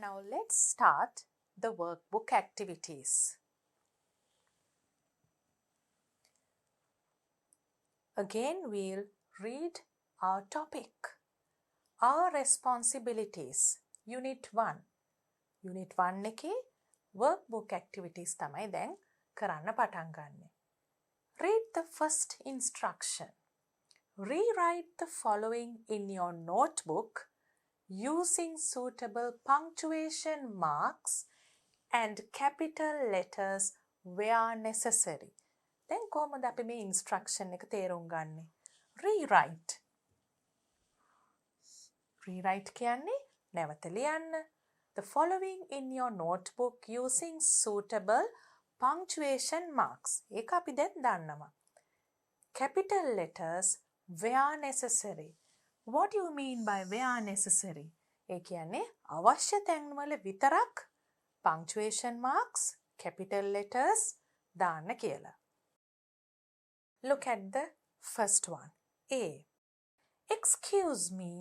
Now let's start the workbook activities. Again, we'll read our topic. Our responsibilities. Unit 1. Unit 1 එකේ workbook activities තමයි දැන් කරන්න පටන් ගන්නෙ. Read the first instruction. Rewrite the following in your notebook using suitable punctuation marks and capital letters where necessary. දැන් කොහොමද අපි මේ instruction එක තේරුම් ගන්නෙ? Rewrite. Rewrite කියන්නේ නැවත ලියන්න. The following in your notebook using suitable punctuation marks. ඒක අපි දැන් දන්නවා. Capital letters where necessary. What do you mean by where necessary? ඒ කියන්නේ අවශ්‍ය තැන්වල විතරක් punctuation marks, capital letters දාන්න කියලා. Look at the first one. A. Excuse me,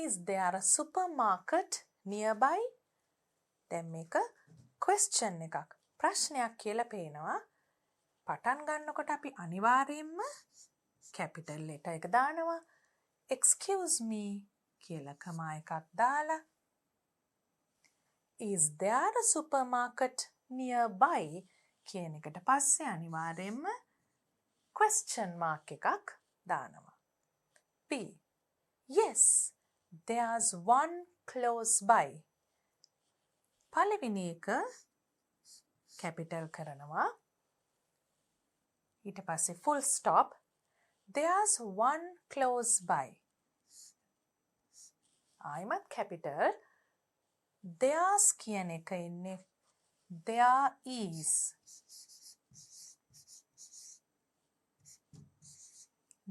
is there a supermarket nearby? දැන් මේක question එකක්. ප්‍රශ්නයක් කියලා පේනවා. පටන් ගන්නකොට අපි අනිවාර්යයෙන්ම capital letter එක දානවා. Excuse me කියලා කමා එකක් දාලා. Is there a supermarket nearby? කියන එකට පස්සේ අනිවාර්යයෙන්ම question mark එකක් දානවා. B. Yes, there's one close by. පළවෙනි එක capital කරනවා. ඊට පස්සේ full stop. There's one close by. ආයිමත් capital. There's කියන එක ඉන්නේ there is.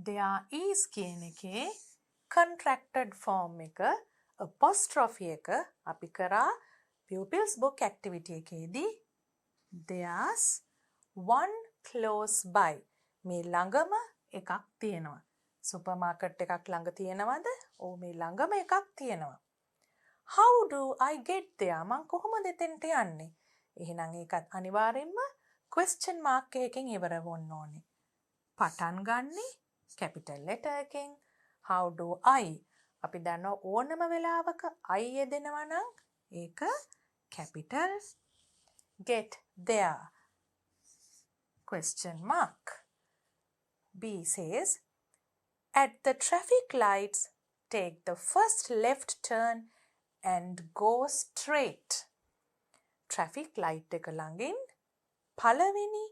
There is කියන එකේ contracted form එක apostrophe එක අපි කරා Pupil's book activity එකේදී there's one close by. මේ ළඟම එකක් තියෙනවා. සුපර්මාකට් එකක් ළඟ තියෙනවද? ඔව් මේ ළඟම එකක් තියෙනවා. How do I get there? මං කොහොමද එතෙන්ට යන්නේ? එහෙනම් ඒකත් අනිවාර්යෙන්ම question mark එකකින් ඉවර වෙන්න ඕනේ. පටන් ගන්නේ capital letter එකෙන්. How do I? අපි දන්නවා ඕනම වෙලාවක I යෙදෙනවා නම් ඒක capital. Get there. Question mark. B says, at the traffic lights, take the first left turn and go straight. Traffic light එක ළඟින් පළවෙනි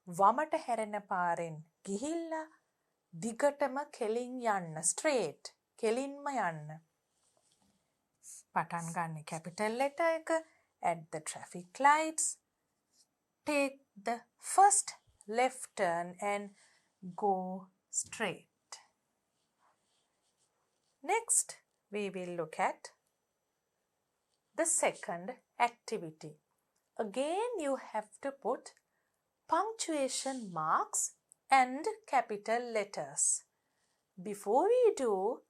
වමට හැරෙන පාරෙන් ගිහිල්ලා දිගටම කෙලින් යන්න. straight. කෙලින්ම යන්න. පටන් ගන්න capital letter එක. At the traffic lights, take the first left turn and go straight. Next, we will look at the second activity. Again, you have to put punctuation marks and capital letters. Before we do,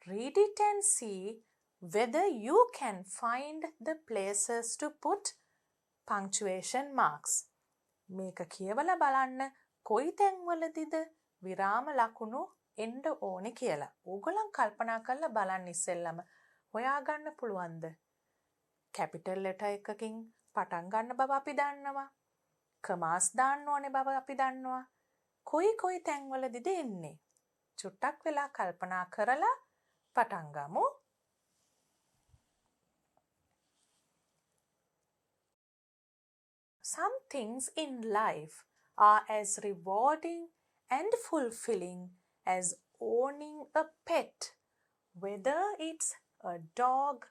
read it and see whether you can find the places to put punctuation marks. මේක කියවලා බලන්න කොයි තැන්වලදීද විරාම ලකුණු එන්න ඕනේ කියලා. ඕගොල්ලන් කල්පනා කරලා බලන්න ඉස්සෙල්ලම හොයාගන්න පුළුවන්ද? capital letter එකකින් පටන් ගන්න බව අපි දන්නවා. කමාස් දාන්න ඕනේ බව අපි දන්නවා. කොයි තැන්වලදීද එන්නේ? චුට්ටක් වෙලා කල්පනා කරලා පටන් ගමු. Some things in life are as rewarding and fulfilling as owning a pet, whether it's a dog,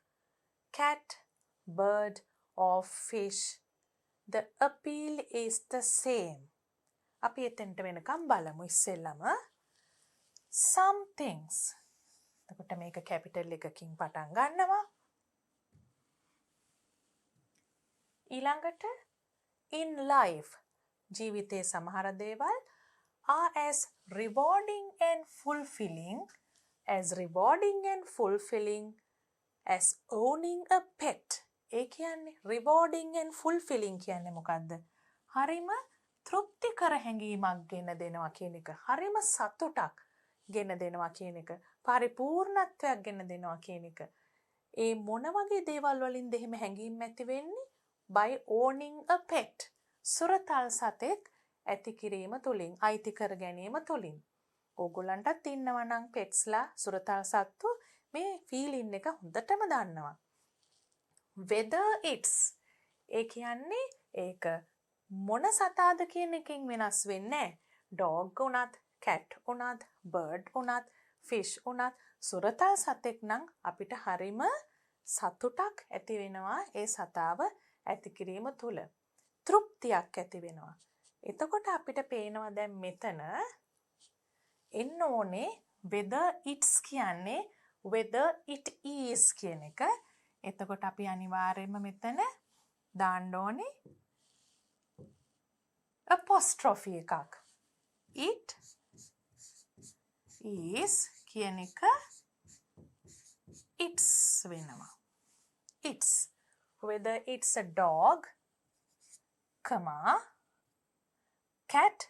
cat, bird, or fish. The appeal is the same. අපි එතෙන්ට වෙනකම් බලමු ඉස්සෙල්ලම. Some things. එතකොට මේක capital එකකින් පටන් ගන්නවා. ඊළඟට in life, ජීවිතයේ සමහර දේවල් are as rewarding and fulfilling as owning a pet. ඒ කියන්නේ rewarding and fulfilling කියන්නේ මොකද්ද? හරිම තෘප්තිකර හැඟීමක් ගෙන දෙනවා කියන එක. හරිම සතුටක් ගෙන දෙනවා කියන එක. පරිපූර්ණත්වයක් ගෙන දෙනවා කියන එක. ඒ මොන වගේ දේවල් වලින්ද එහෙම හැඟීම් ඇති වෙන්නේ? by owning a pet. සුරතල් සතෙක් ඇති කිරීම තුලින්, අයිති කර ගැනීම තුලින්. ඕගොල්ලන්ටත් ඉන්නවා නම් petsලා සුරතල් සත්තු මේ feeling එක හොඳටම දන්නවා. whether it's ඒ කියන්නේ ඒක මොන සතාද කියන එකෙන් වෙනස් වෙන්නේ නැහැ. dog උනත්, cat උනත්, bird උනත්, fish උනත් සුරතල් සතෙක් නම් අපිට හරිම සතුටක් ඇති වෙනවා ඒ සතාව ඇති කිරීම තුල. තෘප්තියක් ඇති වෙනවා. එතකොට අපිට පේනවා දැන් මෙතන එන්න ඕනේ whether it's කියන්නේ whether it is කියන එක. එතකොට අපි අනිවාර්යයෙන්ම මෙතන දාන්න ඕනේ apostrophe එකක්. it is කියන එක it's වෙනවා. it's whether it's a dog, cat,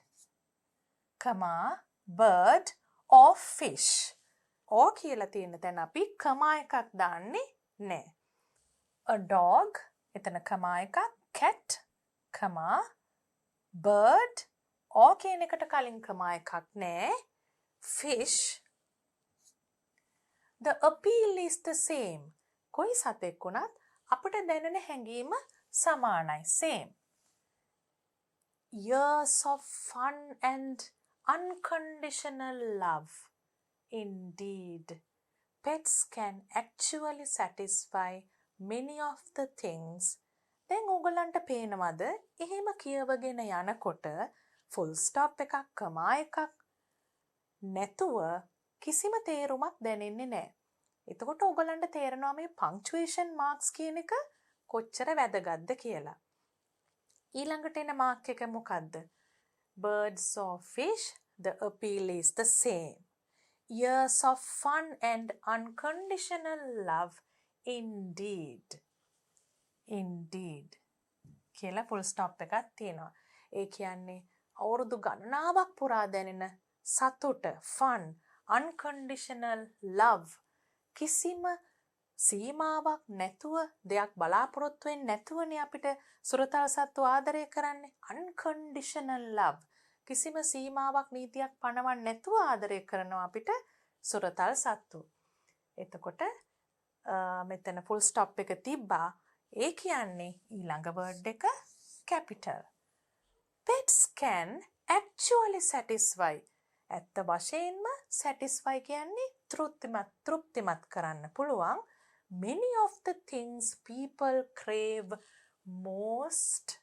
bird or fish. ඕ කියලා තියෙන තැන අපි එකක් දාන්නේ නැහැ. a dog එතන එකක්, cat, bird ඕ කියන එකට කලින් එකක් නැහැ. fish. the appeal is the same. කොයි සතෙක් වුණත් අපිට දැනෙන හැඟීම සමානයි. same. years of fun and unconditional love. Indeed, pets can actually satisfy many of the things. දැන් ඕගොල්ලන්ට පේනවද එහෙම කියවගෙන යනකොට full stop එකක්, එකක් නැතුව කිසිම තේරුමක් දැනෙන්නේ නැහැ. එතකොට ඕගොල්ලන්ට තේරෙනවා මේ punctuation marks කියන එක කොච්චර වැදගත්ද කියලා. ඊළඟට එන මාක් එක මොකද්ද? birds or fish, the appeal is the same. years of fun and unconditional love. Indeed. කියලා full stop එකක් තියෙනවා. ඒ කියන්නේ අවුරුදු ගණනාවක් පුරා දැනෙන සතුට, fun, unconditional love. කිසිම සීමාවක් නැතුව දෙයක් බලාපොරොත්තු වෙන්නේ නැතුවනේ අපිට සුරතල් සත්තු ආදරය කරන්නේ. unconditional love. කිසිම සීමාවක් නීතියක් පනවන්නේ නැතුව ආදරය කරනවා අපිට සුරතල් සත්තු. එතකොට මෙතන full stop එක තිබ්බා. ඒ කියන්නේ ඊළඟ word එක capital. pets can actually satisfy. ඇත්ත වශයෙන්ම satisfy කියන්නේ තෘප්තිමත් කරන්න පුළුවන් many of the things people crave most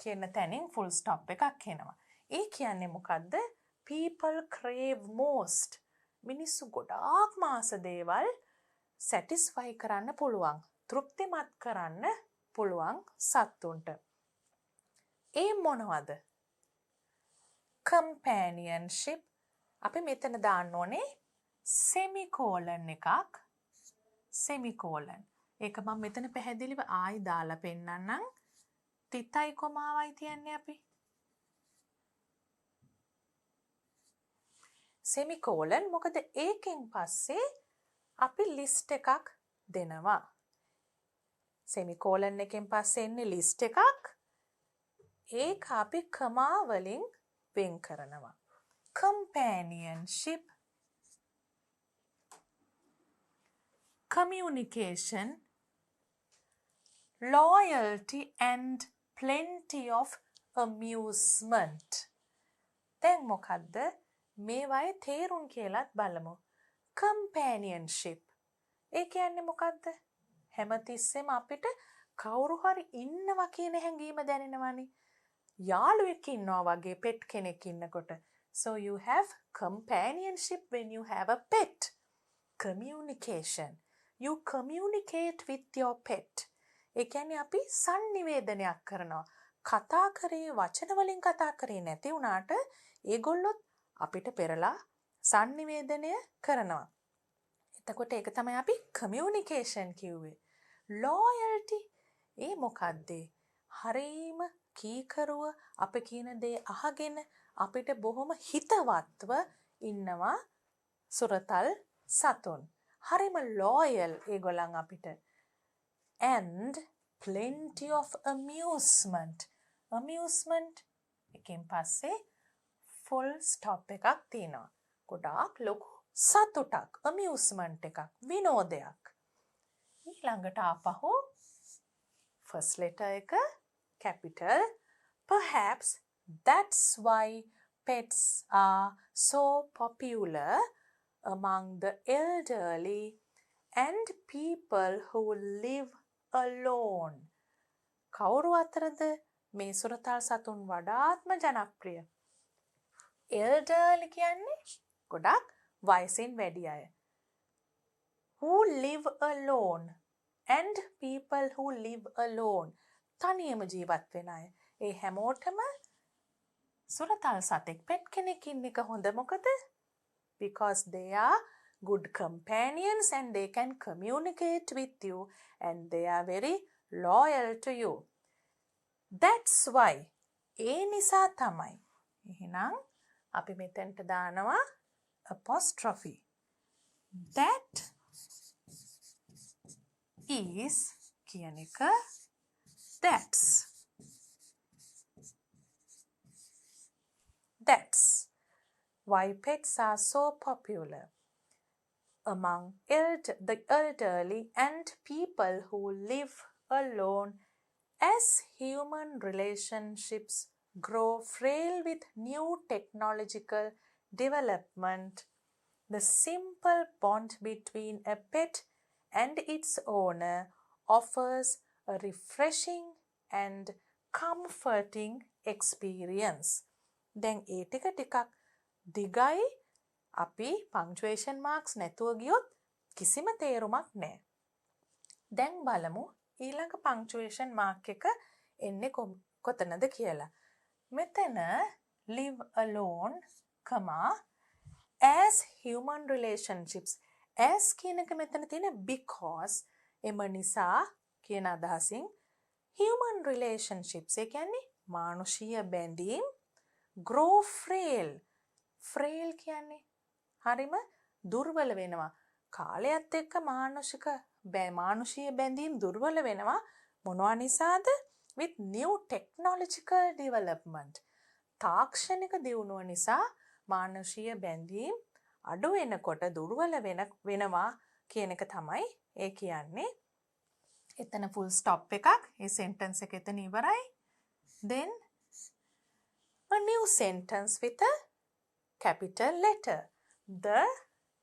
කියන තැනින් full stop එකක් එනවා. ඒ කියන්නේ මොකද්ද? people crave most. මිනිස්සු ගොඩාක්ම ආස දේවල් satisfy කරන්න පුළුවන්, තෘප්තිමත් කරන්න පුළුවන් සත්තුන්ට. ඒ මොනවද? companionship. අපි මෙතන දාන්න ඕනේ semicolon එකක්. semicolon. ඒක මම මෙතන පැහැදිලිව ආයි දාලා පෙන්නන්නම්. තිතයි කොමාවයි තියන්නේ අපි. semicolon මොකද ඒකෙන් පස්සේ අපි list එකක් දෙනවා. semicolon එකෙන් පස්සේ එන්නේ list එකක්. ඒක අපි කමා වලින් වෙන් කරනවා. companionship, communication, loyalty and plenty of amusement. දැන් මොකද්ද මේවායේ තේරුම් කියලාත් බලමු. companionship ඒ කියන්නේ මොකද්ද? හැමතිස්සෙම අපිට කවුරු හරි ඉන්නවා කියන හැඟීම දැනෙනවනේ. යාළුවෙක් ඉන්නවා වගේ pet කෙනෙක් ඉන්නකොට. So you have companionship when you have a pet. Communication. You communicate with your pet. ඒ කියන්නේ අපි sannivedanයක් කරනවා. කතා කරේ වචන වලින් කතා කරේ නැති වුණාට ඒගොල්ලොත් අපිට පෙරලා sannivedanය කරනවා. එතකොට ඒක තමයි අපි කමියුනිකේෂන් කිව්වේ. ලෝයල්ටි ඒ මොකක්ද? හරීම කීකරුව අප කියන දේ අහගෙන අපිට බොහොම හිතවත්ව ඉන්නවා සුරතල් සතුන්. හරිම ලෝයල් ඒගොල්ලන් අපිට. And plenty of amusement. Amusement එකෙන් පස්සේ full stop එකක් තියෙනවා. ගොඩාක් ලොකු සතුටක්, amusement එකක්, විනෝදයක්. ඊළඟට ආපහු first letter එක capital. Perhaps that's why pets are so popular among the elderly and people who live alone. කවුරු අතරද මේ සුරතල් සතුන් වඩාත්ම ජනප්‍රිය? elderly කියන්නේ ගොඩක් වයසින් වැඩි අය. Who live alone and people who live alone. තනියම ජීවත් වෙන අය. ඒ හැමෝටම සුරතල් සතෙක් පෙට් කෙනෙක් ඉන්න එක හොඳ මොකද? Because they are good companions and they can communicate with you and they are very loyal to you. That's why. ඒ නිසා තමයි. එහෙනම් අපි මෙතෙන්ට දානවා apostrophe. That is කියන එක that's. That's why pets are so popular among the elderly and people who live alone as human relationships grow frail with new technological development. The simple bond between a pet and its owner offers a refreshing and comforting experience. දැන් ඒ ටිකක් දිගයි අපි punctuation marks නැතුව ගියොත් කිසිම තේරුමක් නැහැ. දැන් බලමු ඊළඟ punctuation mark එක එන්නේ කොතනද කියලා. මෙතන live alone, as human relationships. as කියන එක මෙතන තියෙන because එම නිසා කියන අදහසින් human relationships ඒ කියන්නේ මානුෂීය බැඳීම් grow frail. frail කියන්නේ හරිම දුර්වල වෙනවා. කාලයත් එක්ක මානුෂීය බැඳීම් දුර්වල වෙනවා. මොනවා නිසාද? with new technological development. තාක්ෂණික දියුණුව නිසා මානුෂීය බැඳීම් අඩු වෙනකොට දුර්වල වෙනවා කියන එක තමයි ඒ කියන්නේ. එතන full stop එකක්. ඒ sentence එක එතන ඉවරයි. Then a new sentence with a capital letter. The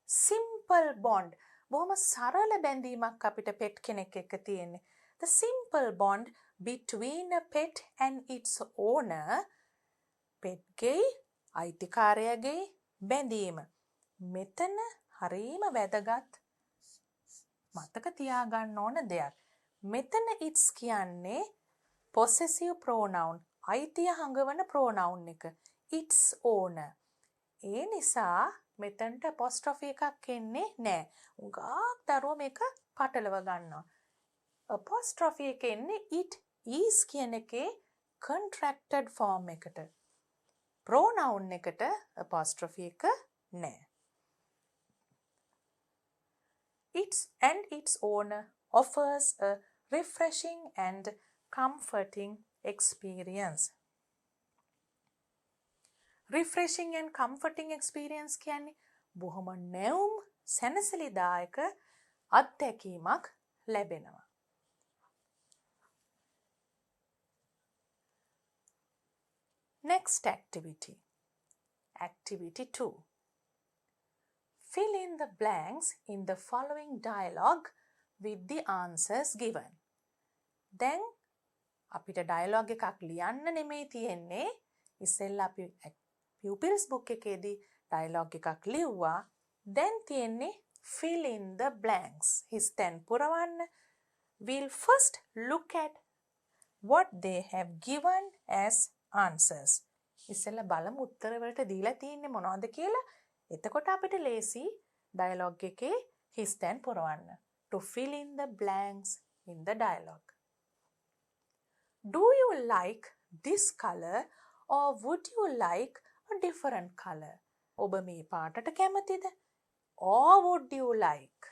simple bond. බොහොම සරල බැඳීමක් අපිට pet කෙනෙක් එක්ක තියෙන්නේ. The simple bond between a pet and its owner. petගේ අයිතිකාරයාගේ බැඳීම. මෙතන හරීම වැදගත් මතක තියාගන්න ඕන දෙයක්. මෙතන its කියන්නේ possessive pronoun. අයිතිය හඟවන pronoun එක. its owner. ඒ නිසා මෙතනට apostrophe එකක් එන්නේ නැහැ. උගාක් දරුවෝ මේක පටලව ගන්නවා. apostrophe එක එන්නේ it is කියන එකේ contracted form එකට. pronoun එකට apostrophe එක නැහැ. its owner offers a refreshing and comforting experience. refreshing and comforting experience කියන්නේ බොහොම නැවුම් සැනසෙලිදායක අත්දැකීමක් ලැබෙනවා. Next activity. Activity 2. Fill in the blanks in the following dialogue with the answers given. Then අපිට dialogue එකක් ලියන්න නෙමෙයි තියෙන්නේ. ඉස්සෙල්ලා අපි pupils book එකේදී dialogue එකක් ලිව්වා. Then තියෙන්නේ fill in the blanks. හිස්තැන් පුරවන්න. We'll first look at what they have given as answers. ඉස්සෙල්ලා බලමු උත්තර වලට දීලා තියෙන්නේ මොනවද කියලා. එතකොට අපිට ලේසි dialogue එකේ හිස් තැන් පුරවන්න. To fill in the blanks in the dialogue. Do you like this color or would you like a different color? ඔබ මේ පාටට කැමතිද? Or would you like?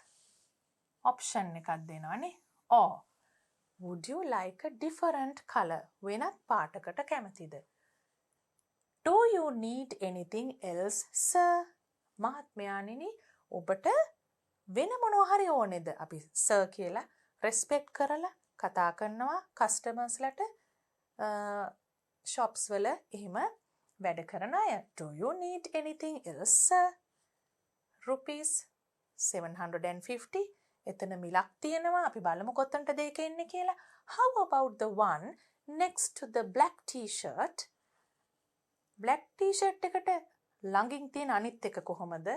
Option එකක් දෙනවානේ. Or would you like a different color? වෙනත් පාටකට කැමතිද? Do you need anything else, sir? මහත්මයාණෙනි ඔබට වෙන මොනවා හරි ඕනේද? අපි sir කියලා respect කරලා කතා කරනවා customers-ලට shops වල එහෙම වැඩ කරන අය. Do you need anything else, sir? rupees 750. එතන මිලක් තියෙනවා. අපි බලමු කොතනටද ඒක එන්නේ කියලා. How about the one next to the black t-shirt? black t-shirt එකට ළඟින් තියෙන අනිත් එක කොහොමද?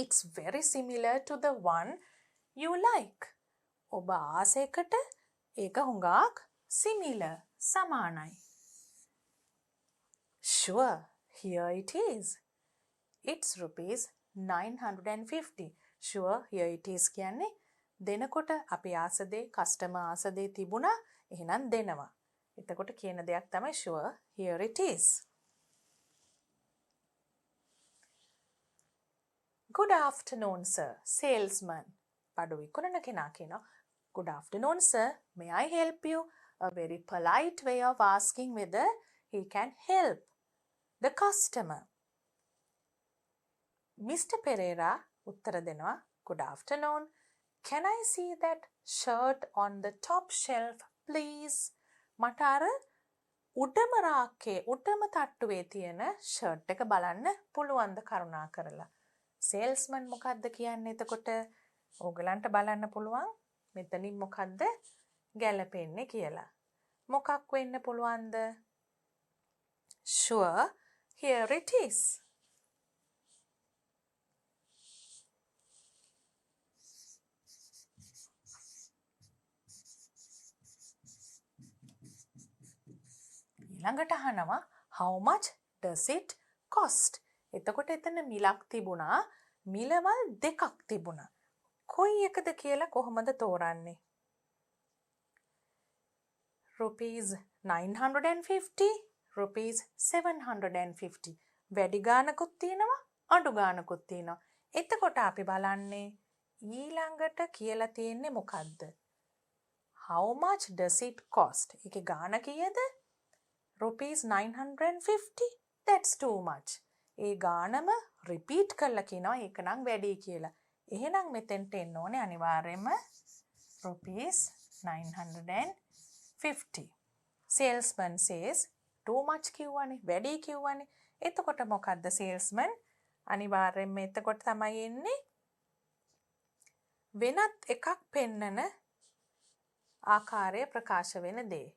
It's very similar to the one you like. ඔබ ආස එකට ඒක හුඟක් similar සමානයි. Sure, here it is. It's rupees 950. Sure, here it is කියන්නේ දෙනකොට අපි ආස දේ customer ආස දේ තිබුණා එහෙනම් දෙනවා. එතකොට කියන දෙයක් තමයි sure, here it is. Good afternoon, sir. Salesman. පඩු විකුණන කෙනා කියනවා Good afternoon, sir. May I help you? A very polite way of asking whether he can help the customer. Mr. Pereira උත්තර දෙනවා Good afternoon. Can I see that shirt on the top shelf, please? මට අර උඩම රාක්කේ උඩම තට්ටුවේ තියෙන shirt එක බලන්න පුළුවන්ද කරුණා කරලා. සේල්ස්මන් මොකද්ද කියන්නේ එතකොට? ඕගලන්ට බලන්න පුළුවන් මෙතනින් මොකද්ද ගැලපෙන්නේ කියලා. මොකක් වෙන්න පුළුවන්ද? Sure, here it is. ඊළඟට අහනවා how much does it cost? එතකොට එතන මිලක් තිබුණා, මිලවල් දෙකක් තිබුණා. කොයි එකද කියලා කොහොමද තෝරන්නේ? rupees 950, rupees 750. වැඩි ගානකුත් තියෙනවා, අඩු ගානකුත් තියෙනවා. එතකොට අපි බලන්නේ ඊළඟට කියලා තියෙන්නේ මොකද්ද? How much does it cost? ඒකේ ගාන කීයද? rupees 950. That's too much. A ගානම repeat කරලා කියනවා ඒක නම් වැඩි කියලා. එහෙනම් මෙතෙන්ට එන්න ඕනේ අනිවාර්යයෙන්ම rupees 950. Salesman says too much කිව්වනේ, වැඩි කිව්වනේ. එතකොට මොකද්ද salesman? අනිවාර්යයෙන්ම එතකොට තමයි එන්නේ වෙනත් එකක් පෙන්නන ආකාරය ප්‍රකාශ වෙන දේ.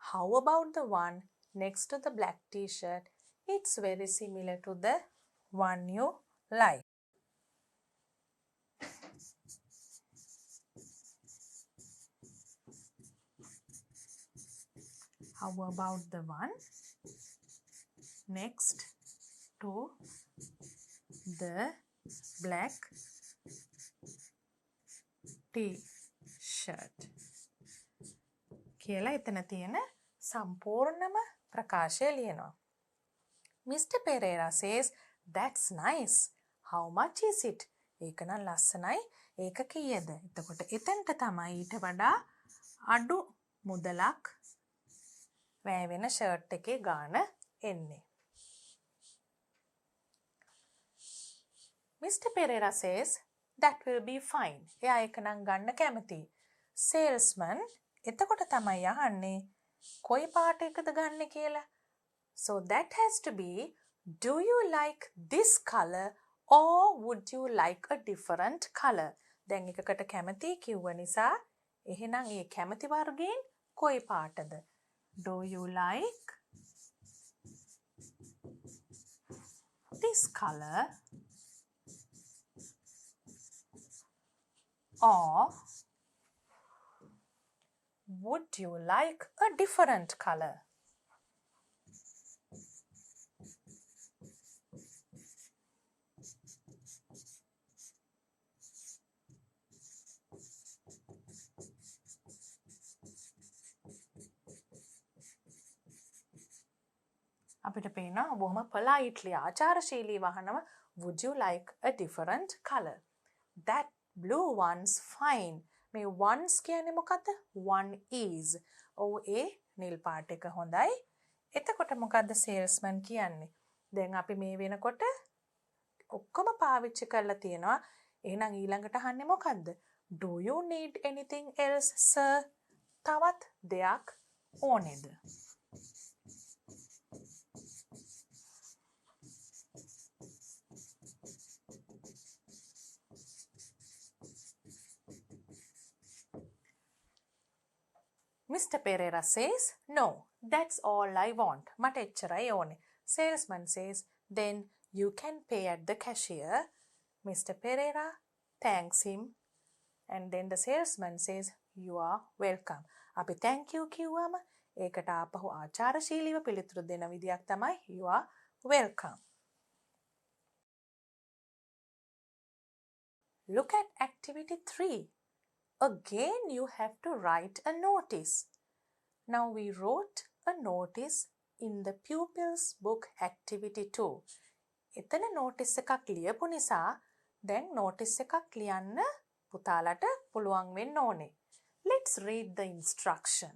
How about the one next to the black t-shirt? It's very similar to the one you like. How about the one next to the black t-shirt? කියලා එතන තියෙන සම්පූර්ණම ප්‍රකාශය ලියනවා. Mr. Pereira says, that's nice. How much is it? ඒක නම් ලස්සනයි. ඒක කීයද? එතකොට එතනට තමයි ඊට වඩා අඩු මුදලක් වැය වෙන ෂර්ට් එකේ ගාන එන්නේ. Mr. Pereira says, that will be fine. එයා ඒක නම් ගන්න කැමතියි. Salesman එතකොට තමයි අහන්නේ කොයි පාට එකද ගන්න කියලා. So that has to be, do you like this color or would you like a different color? දැන් එකකට කැමති කිව්ව නිසා එහෙනම් ඒ කැමති වර්ගයෙන් කොයි පාටද? Do you like this color or would you like a different color? අපිට පේනවා බොහොම politely ආචාරශීලීව අහනවා would you like a different color? That blue one's fine. මේ ones කියන්නේ මොකද්ද? one is. ඔව් ඒ නිල් පාට එක හොඳයි. එතකොට මොකද්ද salesman කියන්නේ? දැන් අපි මේ වෙනකොට ඔක්කොම පාවිච්චි කරලා තියෙනවා. එහෙනම් ඊළඟට අහන්නේ මොකද්ද? Do you need anything else, sir? තවත් දෙයක් ඕනේද? Mr. Pereira says, no, that's all I want. මට එච්චරයි ඕනේ. Salesman says, then you can pay at the cashier. Mr. Pereira thanks him and then the salesman says, you are welcome. අපි thank you කිව්වම ඒකට ආපහු ආචාරශීලීව පිළිතුරු දෙන විදියක් තමයි you are welcome. Look at activity 3. Again, you have to write a notice. Now we wrote a notice in the Pupil's book activity 2. එතන notice එකක් ලියපු නිසා දැන් notice එකක් ලියන්න පුතාලට පුළුවන් වෙන්න ඕනේ. Let's read the instruction.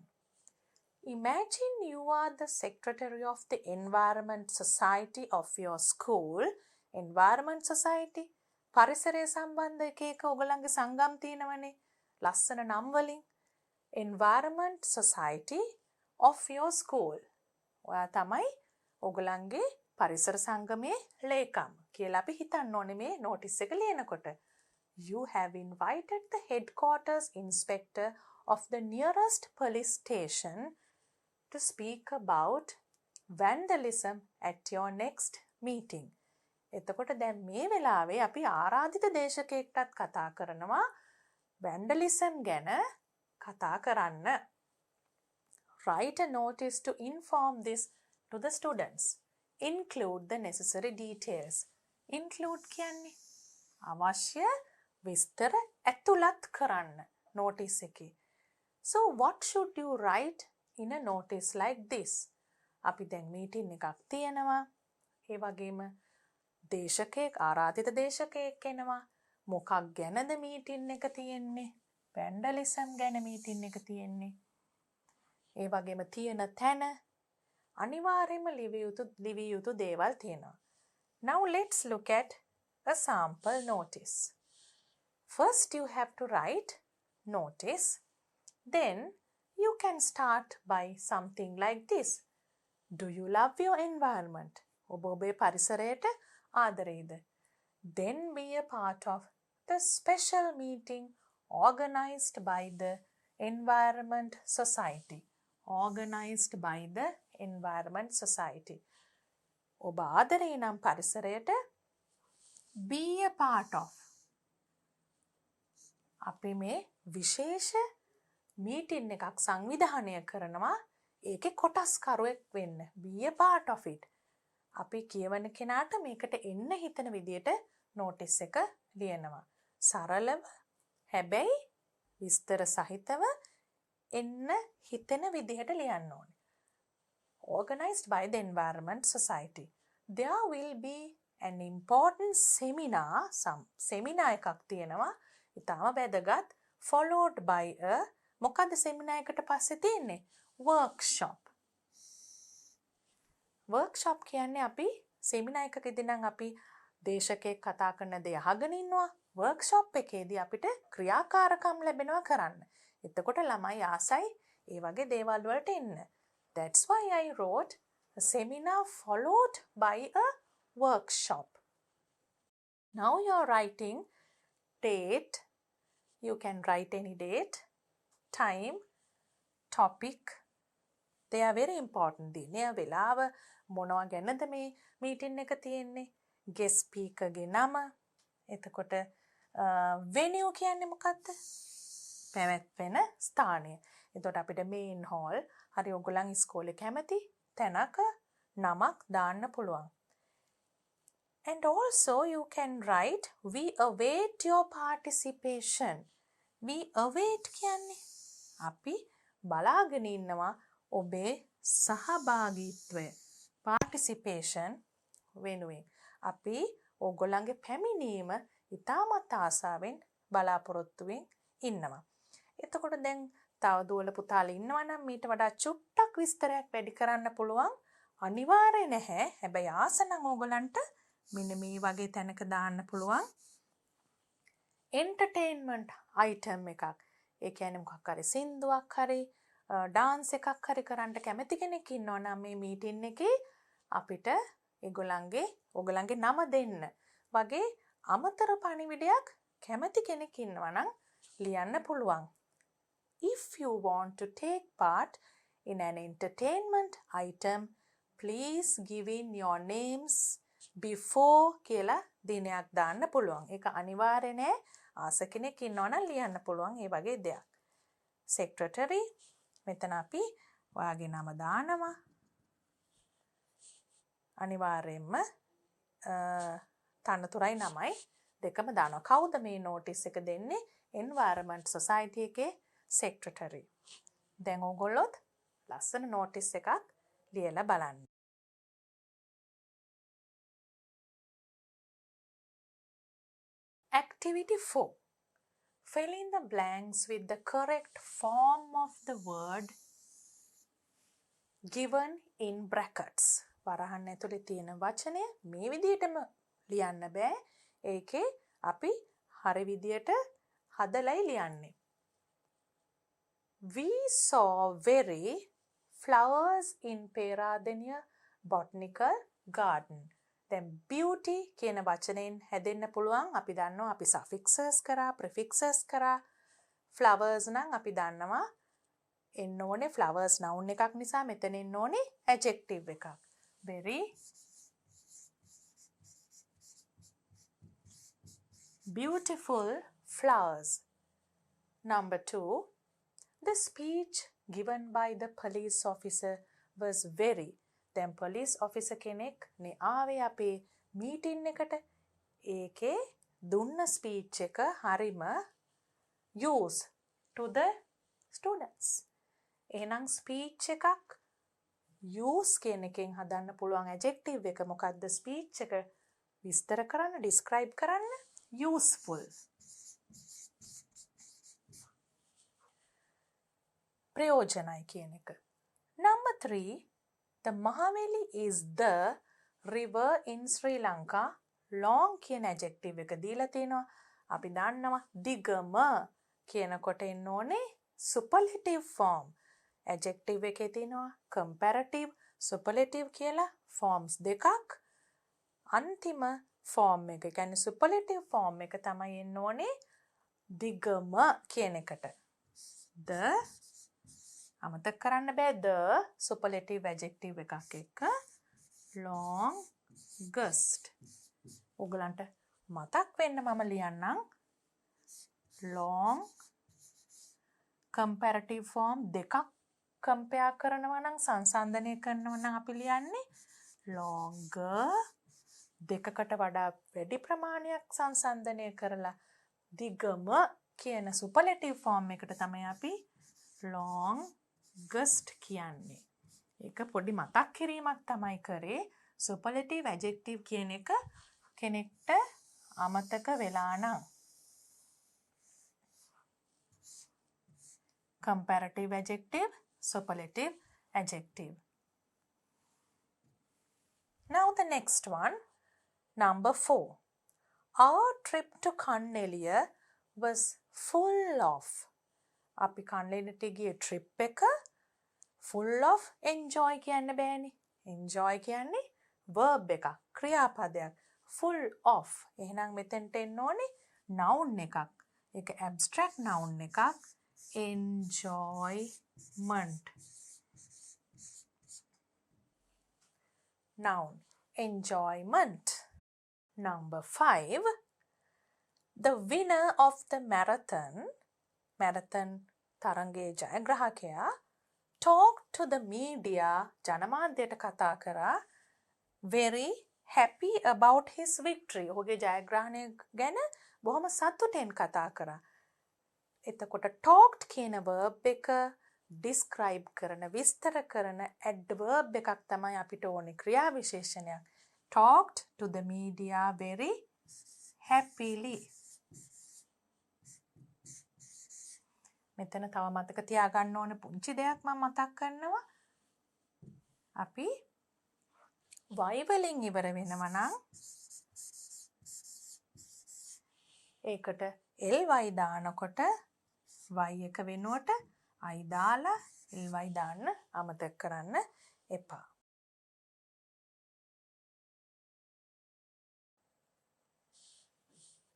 Imagine you are the secretary of the Environment Society of your school. Environment Society පරිසරය සම්බන්ධ එක ඔයගලන්ගේ සංගම් තියෙනවනේ. ලස්සන නම් වලින් Environment Society of your school. ඔයා තමයි ඔයගලන්ගේ පරිසර සංගමේ ලේකම් කියලා අපි හිතන්න ඕනේ මේ notice එක ලියනකොට. You have invited the headquarters inspector of the nearest police station to speak about vandalism at your next meeting. එතකොට දැන් මේ වෙලාවේ අපි ආරාධිත දේශකයෙක්ටත් කතා කරනවා vandalism ගැන කතා කරන්න. Write a notice to inform this to the students. Include the necessary details. Include කියන්නේ අවශ්‍ය විස්තර ඇතුළත් කරන්න notice එකේ. So what should you write in a notice like this? අපි දැන් meeting එකක් තියෙනවා. ඒ වගේම දේශකයෙක් ආරාධිත දේශකයෙක් එනවා. මොකක් ගැනද meeting එක තියෙන්නේ? vandalism ගැන meeting එක තියෙන්නේ. ඒ වගේම තියෙන තැන අනිවාර්යයෙන්ම ලිවිය යුතු දේවල් තියෙනවා. Now let's look at a sample notice. First you have to write notice. Then you can start by something like this. Do you love your environment? ඔබ ඔබේ පරිසරයට ආදරේද? Then be a part of the special meeting organized by the Environment Society. Organized by the Environment Society. ඔබ ආදරේ නම් පරිසරයට be a part of. අපි මේ විශේෂ meeting එකක් සංවිධානය කරනවා. ඒකේ කොටස්කරුවෙක් වෙන්න. Be a part of it. අපි කියවන කෙනාට මේකට එන්න හිතන විදියට notice එක ලියනවා. සරලව හැබැයි විස්තර සහිතව එන්න හිතෙන විදිහට ලියන්න ඕනේ. Organized by the Environment Society. There will be an important seminar. seminar එකක් තියෙනවා. ඉතාම වැදගත්. Followed by a මොකද්ද seminar එකට පස්සේ තියෙන්නේ? Workshop. Workshop කියන්නේ අපි seminar එකකදී නම් අපි දේශකයෙක් කතා කරන දේ අහගෙන ඉන්නවා. Workshop එකේදී අපිට ක්‍රියාකාරකම් ලැබෙනවා කරන්න. එතකොට ළමයි ආසයි ඒ වගේ දේවල් වලට එන්න. That's why I wrote a seminar followed by a workshop. Now you're writing date. You can write any date, time, topic. They are very important. දිනය වෙලාව මොනවා ගැනද මේ meeting එක තියෙන්නේ? Guest speaker ගේ නම. එතකොට venue කියන්නේ මොකක්ද? පැවැත්වෙන ස්ථානය. එතකොට අපිට main hall හරි ඔයගොල්ලන් ඉස්කෝලේ කැමති තැනක නමක් දාන්න පුළුවන්. And also you can write we await your participation. We await කියන්නේ අපි බලාගෙන ඉන්නවා ඔබේ සහභාගීත්වය. participation වෙනුවෙන් අපි ඕගොල්ලන්ගේ පැමිණීම ඉතාමත් ආසාවෙන් බලාපොරොත්තුවෙන් ඉන්නවා. එතකොට දැන් තව දුවල පුතාලා ඉන්නවා නම් මීට වඩා චුට්ටක් විස්තරයක් වැඩි කරන්න පුළුවන්. අනිවාර්ය නැහැ. හැබැයි ආස නම් ඕගොල්ලන්ට මෙන්න මේ වගේ තැනක දාන්න පුළුවන්. entertainment item එකක්. ඒ කියන්නේ මොකක් හරි සින්දුවක් හරි ඩාන්ස් එකක් හරි කරන්න කැමති කෙනෙක් ඉන්නවා නම් මේ මීටින් එකේ අපිට ඔයගොල්ලන්ගේ නම දෙන්න වගේ අමතර පණිවිඩයක් කැමති කෙනෙක් ඉන්නවා නම් ලියන්න පුළුවන්. If you want to take part in an entertainment item, please give in your names before කියලා දිනයක් දාන්න පුළුවන්. ඒක අනිවාර්ය නෑ. ආස කෙනෙක් ඉන්නවා නම් ලියන්න පුළුවන් ඒ වගේ දෙයක්. Secretary මෙතන අපි ඔයාගේ නම දානවා. අනිවාර්යයෙන්ම තනතුරයි නමයි දෙකම දානවා. කවුද මේ නෝටිස් එක දෙන්නේ? Environment Society එකේ Secretary. දැන් ඕගොල්ලොත් ලස්සන නෝටිස් එකක් ලියලා බලන්න. Activity 4. Fill in the blanks with the correct form of the word given in brackets. වරහන් ඇතුලේ තියෙන වචනය මේ විදිහටම ලියන්න බෑ. ඒකේ අපි හරි විදියට හදලයි ලියන්නේ. We saw very flowers in Peradeniya Botanical Garden. දැන් beauty කියන වචනයෙන් හැදෙන්න පුළුවන්. අපි දන්නවා අපි suffixes කරා prefixes කරා. flowers නම් අපි දන්නවා එන්න ඕනේ flowers noun එකක් නිසා මෙතන එන්න ඕනේ adjective එකක්. very beautiful flowers. Number 2. The speech given by the police officer was very. දැන් police officer කෙනෙක් නේ ආවේ අපේ meeting එකට. ඒකේ දුන්න speech එක හරිම use to the students. එහෙනම් speech එකක් use කියන එකෙන් හදන්න පුළුවන් adjective එක මොකක්ද? speech එක විස්තර කරන්න, describe කරන්න useful. ප්‍රයෝජනයි කියන එක. Number 3. The Mahaveli is the river in Sri Lanka. Long කියන adjective එක දීලා තිනවා. අපි දන්නවා දිගම කියනකොට එන්න ඕනේ superlative form. adjective එකේ තිනවා comparative, superlative කියලා forms දෙකක්. අන්තිම form එක කියන්නේ superlative form එක තමයි එන්න ඕනේ දිගම කියන එකට. The අමතක කරන්න බෑ the superlative adjective එකක් එක්ක longest. ඔයගලන්ට මතක් වෙන්න මම ලියන්නම් long comparative form දෙකක් compare කරනවා නම් සංසන්දනය කරනවා නම් අපි ලියන්නේ longer. දෙකකට වඩා වැඩි ප්‍රමාණයක් සංසන්දනය කරලා දිගම කියන superlative form එකට තමයි අපි longest කියන්නේ. ඒක පොඩි මතක් කිරීමක් තමයි කරේ. superlative adjective කියන එක කෙනෙක්ට අමතක වෙලා නම්. comparative adjective, superlative adjective. Now the next one, number 4. Our trip to Kanneliya was full of. අපි කන්නලියට ගිය trip එක full of enjoy කියන්න බෑනේ. enjoy කියන්නේ verb එකක්, ක්‍රියාපදයක්. full of. එහෙනම් මෙතෙන්ට එන්න ඕනේ noun එකක්. ඒක abstract noun එකක්. enjoyment. Noun. enjoyment. Number 5. The winner of the marathon තරගයේ ජයග්‍රාහකයා talked to the media ජනමාධ්‍යයට කතා කරා very happy about his victory. ඔහුගේ ජයග්‍රහණය ගැන බොහොම සතුටෙන් කතා කරා. එතකොට talked කියන verb එක describe කරන විස්තර කරන adverb එකක් තමයි අපිට ඕනේ ක්‍රියා විශේෂණයක්. Talked to the media very happily. මෙතන තව මතක තියාගන්න ඕන පුංචි දෙයක් මම මතක් කරනවා. අපි y වලින් ඉවර වෙනවා නම් ඒකට ly දානකොට y එක වෙනුවට I දාලා ly දාන්න අමතක කරන්න එපා.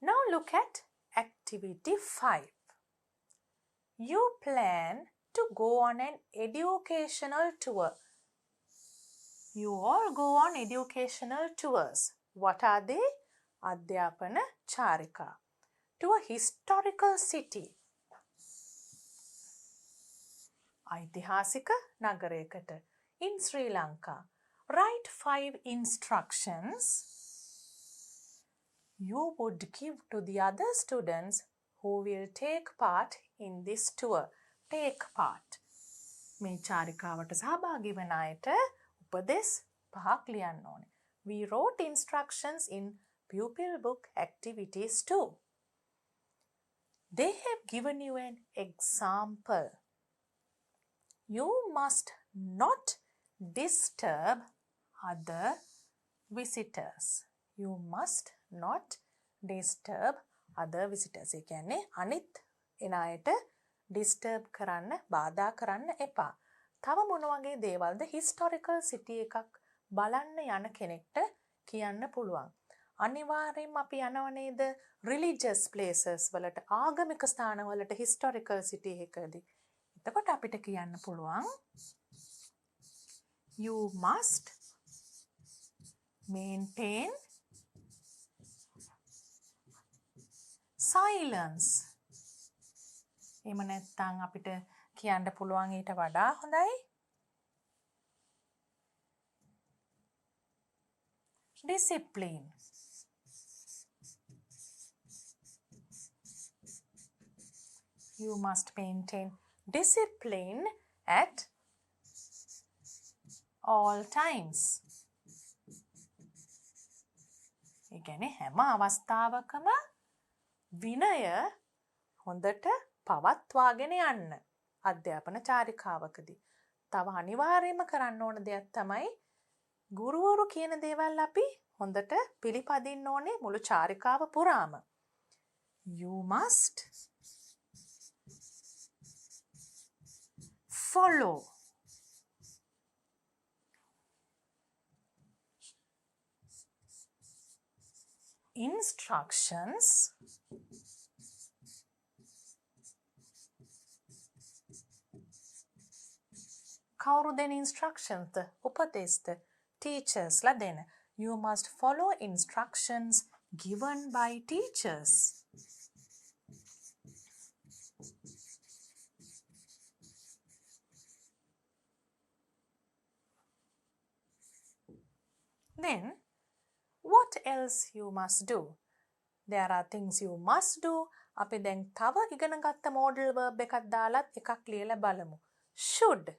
Now look at activity 5. You plan to go on an educational tour. You all go on educational tours. What are they? අධ්‍යාපන චාරිකා. To a historical city. ඓතිහාසික නගරයකට. In Sri Lanka. Write 5 instructions you would give to the other students who will take part in this tour. Take part. මේ චාරිකාවට සහභාගී වන අයට උපදෙස් 5ක් ලියන්න ඕනේ. We wrote instructions in Pupil book activities too. They have given you an example. You must not disturb other visitors. You must not disturb other visitors. ඒ කියන්නේ අනිත් එන අයට disturb කරන්න, බාධා කරන්න එපා. තව මොන වගේ දේවල්ද historical city එකක් බලන්න යන කෙනෙක්ට කියන්න පුළුවන්. අනිවාර්යෙන්ම අපි යනව නේද religious places වලට, ආගමික ස්ථාන වලට historical city එකකදී. එතකොට අපිට කියන්න පුළුවන් you must maintain silence. එහෙම නැත්නම් අපිට කියන්න පුළුවන් ඊට වඩා හොඳයි discipline. You must maintain discipline at all times. ඒ කියන්නේ හැම අවස්ථාවකම විනය හොඳට පවත්වාගෙන යන්න අධ්‍යාපන චාරිකාවකදී. තව අනිවාර්යයෙන්ම කරන්න ඕන දෙයක් තමයි ගුරුවරු කියන දේවල් අපි හොඳට පිළිපදින්න ඕනේ මුළු චාරිකාව පුරාම. You must follow instructions කවුරු දෙන instructions උපදෙස්ද teachers ලා දෙන. You must follow instructions given by teachers. Then what else you must do? There are things you must do. අපි දැන් තව ඉගෙන ගත්ත modal verb එකක් දාලත් එකක් ලියලා බලමු. Should.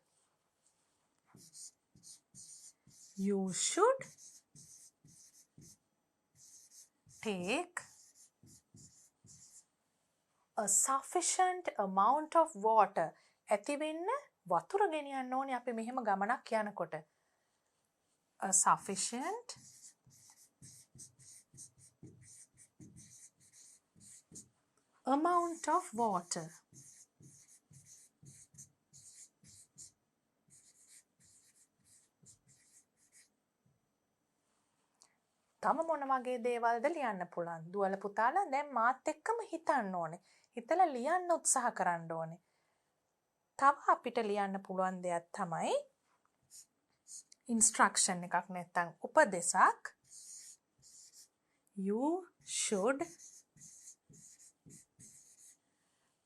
You should take a sufficient amount of water. ඇති වෙන්න වතුර ගෙනියන්න ඕනේ අපි මෙහෙම ගමනක් යනකොට. A sufficient amount of water. තම මොන වගේ දේවල්ද ලියන්න පුළුවන්. දුවල පුතාලා දැන් මාත් එක්කම හිතන්න ඕනේ. හිතලා ලියන්න උත්සාහ කරන්න ඕනේ. තව අපිට ලියන්න පුළුවන් දෙයක් තමයි instruction එකක් නැත්නම් උපදේශක්. You should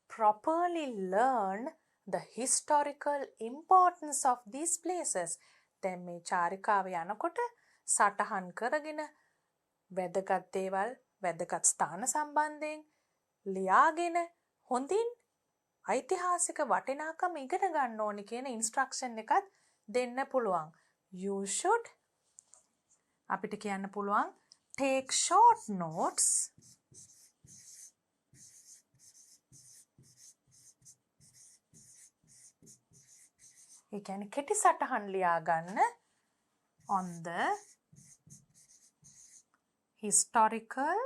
properly learn the historical importance of these places. දැන් මේ චාරිකාව යනකොට සටහන් කරගෙන වැදගත් දේවල් වැදගත් ස්ථාන සම්බන්ධයෙන් ලියාගෙන හොඳින් ඓතිහාසික වටිනාකම ඉගෙන ගන්න ඕනි කියන ඉන්ස්ට්‍රක්ෂන් එකත් දෙන්න පුළුවන්. You should අපිට කියන්න පුළුවන් take short notes ඒ කියන්නේ කෙටි සටහන් ලියා ගන්න on the historical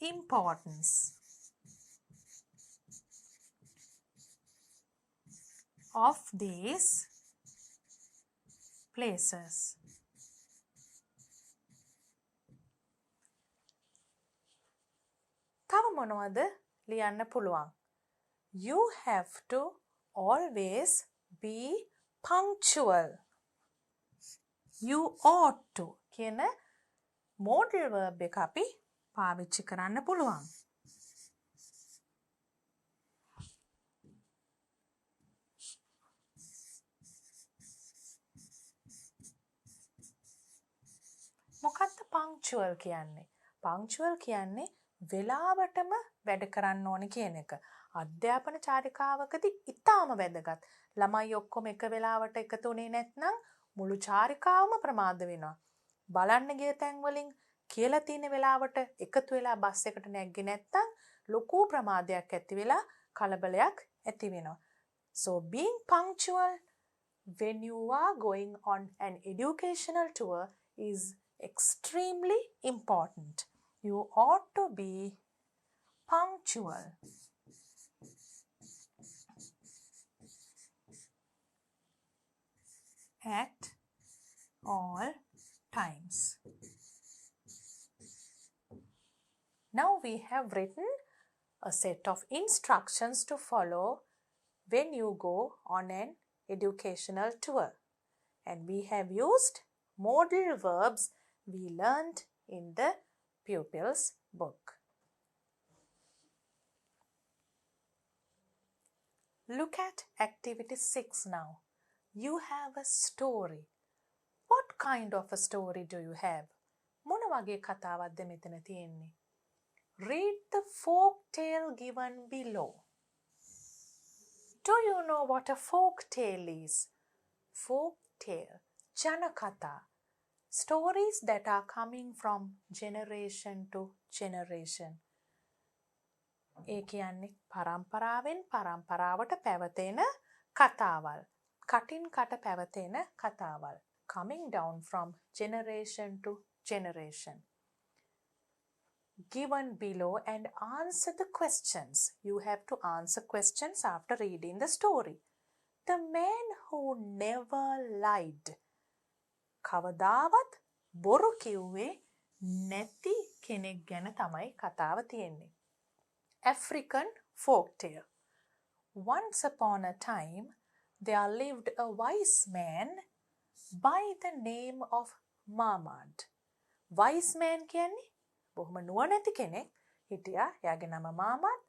importance of these places. තව මොනවද ලියන්න පුළුවන්? You have to always be punctual. You ought to කියන modal verb එක අපි පාවිච්චි කරන්න පුළුවන්. මොකක්ද punctual කියන්නේ? punctual කියන්නේ වෙලාවටම වැඩ කරන්න ඕනේ කියන එක. අධ්‍යාපන චාරිකාවකදී ඉතාම වැදගත්. ළමයි ඔක්කොම එක වෙලාවට එකතු වෙන්නේ නැත්නම් මුළු චාරිකාවම ප්‍රමාද වෙනවා. බලන්න ගිය තැන් වලින් කියලා තියෙන වෙලාවට එකතු වෙලා බස් එකට නැග්ගේ නැත්නම් ලොකු ප්‍රමාදයක් ඇති වෙලා කලබලයක් ඇති වෙනවා. So being punctual when you are going on an educational tour is extremely important. You ought to be punctual. At all times. Now we have written a set of instructions to follow when you go on an educational tour. And we have used modal verbs we learned in the Pupil's book. Look at activity 6 now. You have a story. What kind of a story do you have? මොන වගේ කතාවක්ද මෙතන තියෙන්නේ? Read the folk tale given below. Do you know what a folk tale is? Folk tale, janakatha. Stories that are coming from generation to generation. ඒ කියන්නේ පරම්පරාවෙන් පරම්පරාවට පැවතෙන කතාවල්. කටින් කට පැවතෙන කතාවල්. Coming down from generation to generation. Given below and answer the questions. You have to answer questions after reading the story. The man who never lied. කවදාවත් බොරු කිව්වේ නැති කෙනෙක් ගැන තමයි කතාව තියෙන්නේ. African folktale. Once upon a time, there lived a wise man by the name of Mamad. Wise man කියන්නේ බොහොම නුවණැති කෙනෙක් හිටියා. එයාගේ නම මාමඩ්.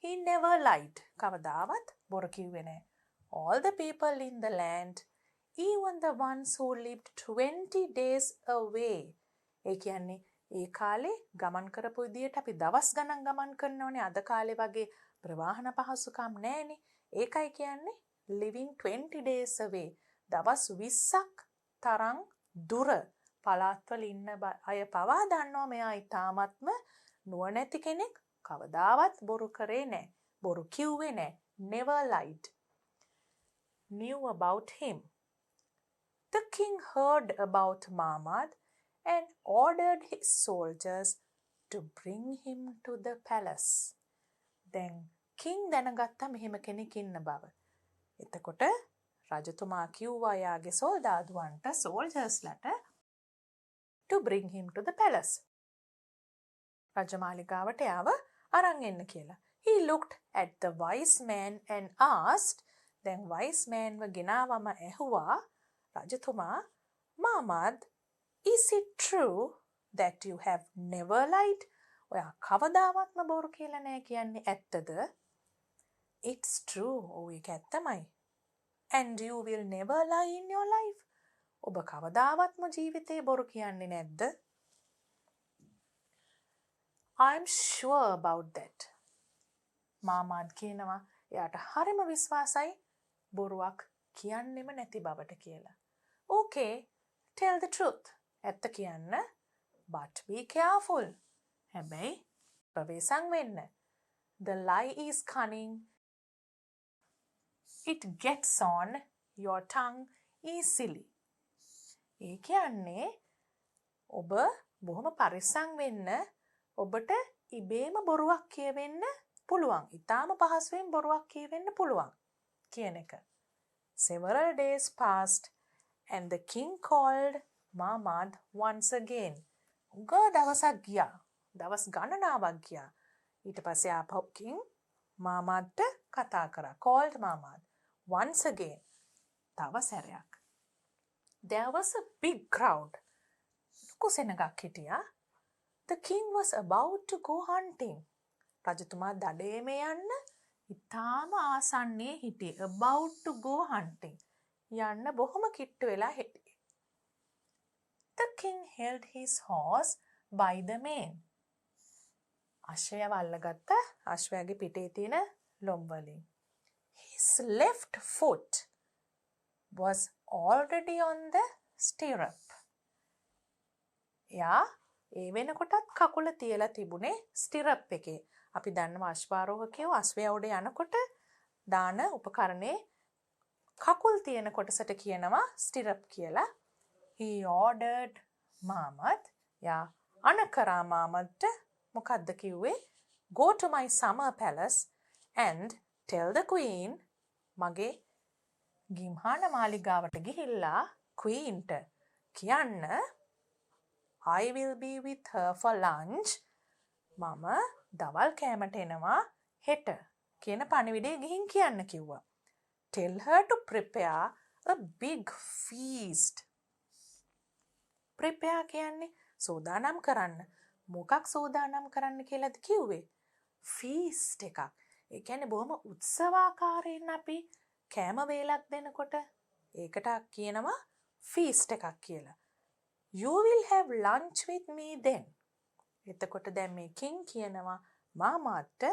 He never lied. කවදාවත් බොරු කිව්වේ නැහැ. All the people in the land, even the ones who lived 20 days away. ඒ කියන්නේ ඒ කාලේ ගමන් කරපු විදියට අපි දවස් ගණන් ගමන් කරනෝනේ. අද කාලේ වගේ ප්‍රවාහන පහසුකම් නැහැනේ. ඒකයි කියන්නේ living 20 days away. දවස් 20ක් තරම් දුර පළාත්වල ඉන්න අය පවා දන්නවා මෙයා ඊටාත්ම නුවණැති කෙනෙක්. කවදාවත් බොරු කරේ නැහැ. බොරු කිව්වේ නැහැ. Never lied. Knew about him. The king heard about Mamad and ordered his soldiers to bring him to the palace. Then king දැනගත්තා මෙහෙම කෙනෙක් ඉන්න බව. එතකොට රජතුමා කිව්වා යාගේ සොල්දාදුවන්ට soldiers-ලට to bring him to the palace. රජමාලිගාවට යාව අරන් එන්න කියලා. He looked at the wise man and asked, then wise man ව ගෙනාවම ඇහුවා රජතුමා, Mamad, is it true that you have never lied? ඔයා කවදාවත්ම බොරු කියලා නැහැ කියන්නේ ඇත්තද? It's true. ඔව් ඒක ඇත්තමයි. And you will never lie in your life. ඔබ කවදාවත්ම ජීවිතේ බොරු කියන්නේ නැද්ද? I'm sure about that. මාමාත් කියනවා එයාට හරිම විශ්වාසයි බොරුවක් කියන්නෙම නැති බවට කියලා. Okay, tell the truth. ඇත්ත කියන්න. But be careful. හැබැයි ප්‍රවේශම් වෙන්න. The lie is cunning. It gets on your tongue easily. ඒ කියන්නේ ඔබ බොහොම පරිස්සම් වෙන්න. ඔබට ඉබේම බොරුවක් කියවෙන්න පුළුවන්. ඊටාම පහසුවෙන් බොරුවක් කියවෙන්න පුළුවන් කියන එක. Several days passed and the king called Mamad once again. උග දවසක් ගියා. දවස් ගණනාවක් ගියා. ඊට පස්සේ ආපහු king මාමාද්ට කතා කරා. Called Mamad once again. තව සැරයක්. There was a big crowd. ලොකු සෙනඟක් හිටියා. The king was about to go hunting. රජතුමා දඩේම යන්න ඉතාම ආසන්නයේ හිටියේ. About to go hunting. යන්න බොහොම කිට්ටු වෙලා හිටියේ. The king held his horse by the mane. අශ්වයව අල්ලගත්ත අශ්වයාගේ පිටේ තියෙන ලොම් වලින්. His left foot was already on the stirrup. එයා ඒ වෙනකොටත් කකුල තියලා තිබුණේ ස්ටිරප් එකේ. අපි දන්නවා අශ්වාරෝහකයෝ අශ්වයා උඩ යනකොට දාන උපකරණේ කකුල් තියෙන කොටසට කියනවා ස්ටිරප් කියලා. He ordered Mamad. යා අනකරා මාමද්ට මොකද්ද කිව්වේ? Go to my summer palace and tell the queen මගේ ගිම්හාන මාලිගාවට ගිහිල්ලා queenට කියන්න I will be with her for lunch. මම දවල් කෑමට එනවා හෙට කියන පණිවිඩය ගිහින් කියන්න කිව්වා. Tell her to prepare a big feast. Prepare කියන්නේ සූදානම් කරන්න. මොකක් සූදානම් කරන්න කියලාද කිව්වේ? Feast එකක්. ඒ කියන්නේ බොහොම උත්සවාකාරයෙන් අපි කෑම වේලක් දෙනකොට ඒකට කියනවා feast එකක් කියලා. You will have lunch with me then. එතකොට දැන් මේ king කියනවා මාමාට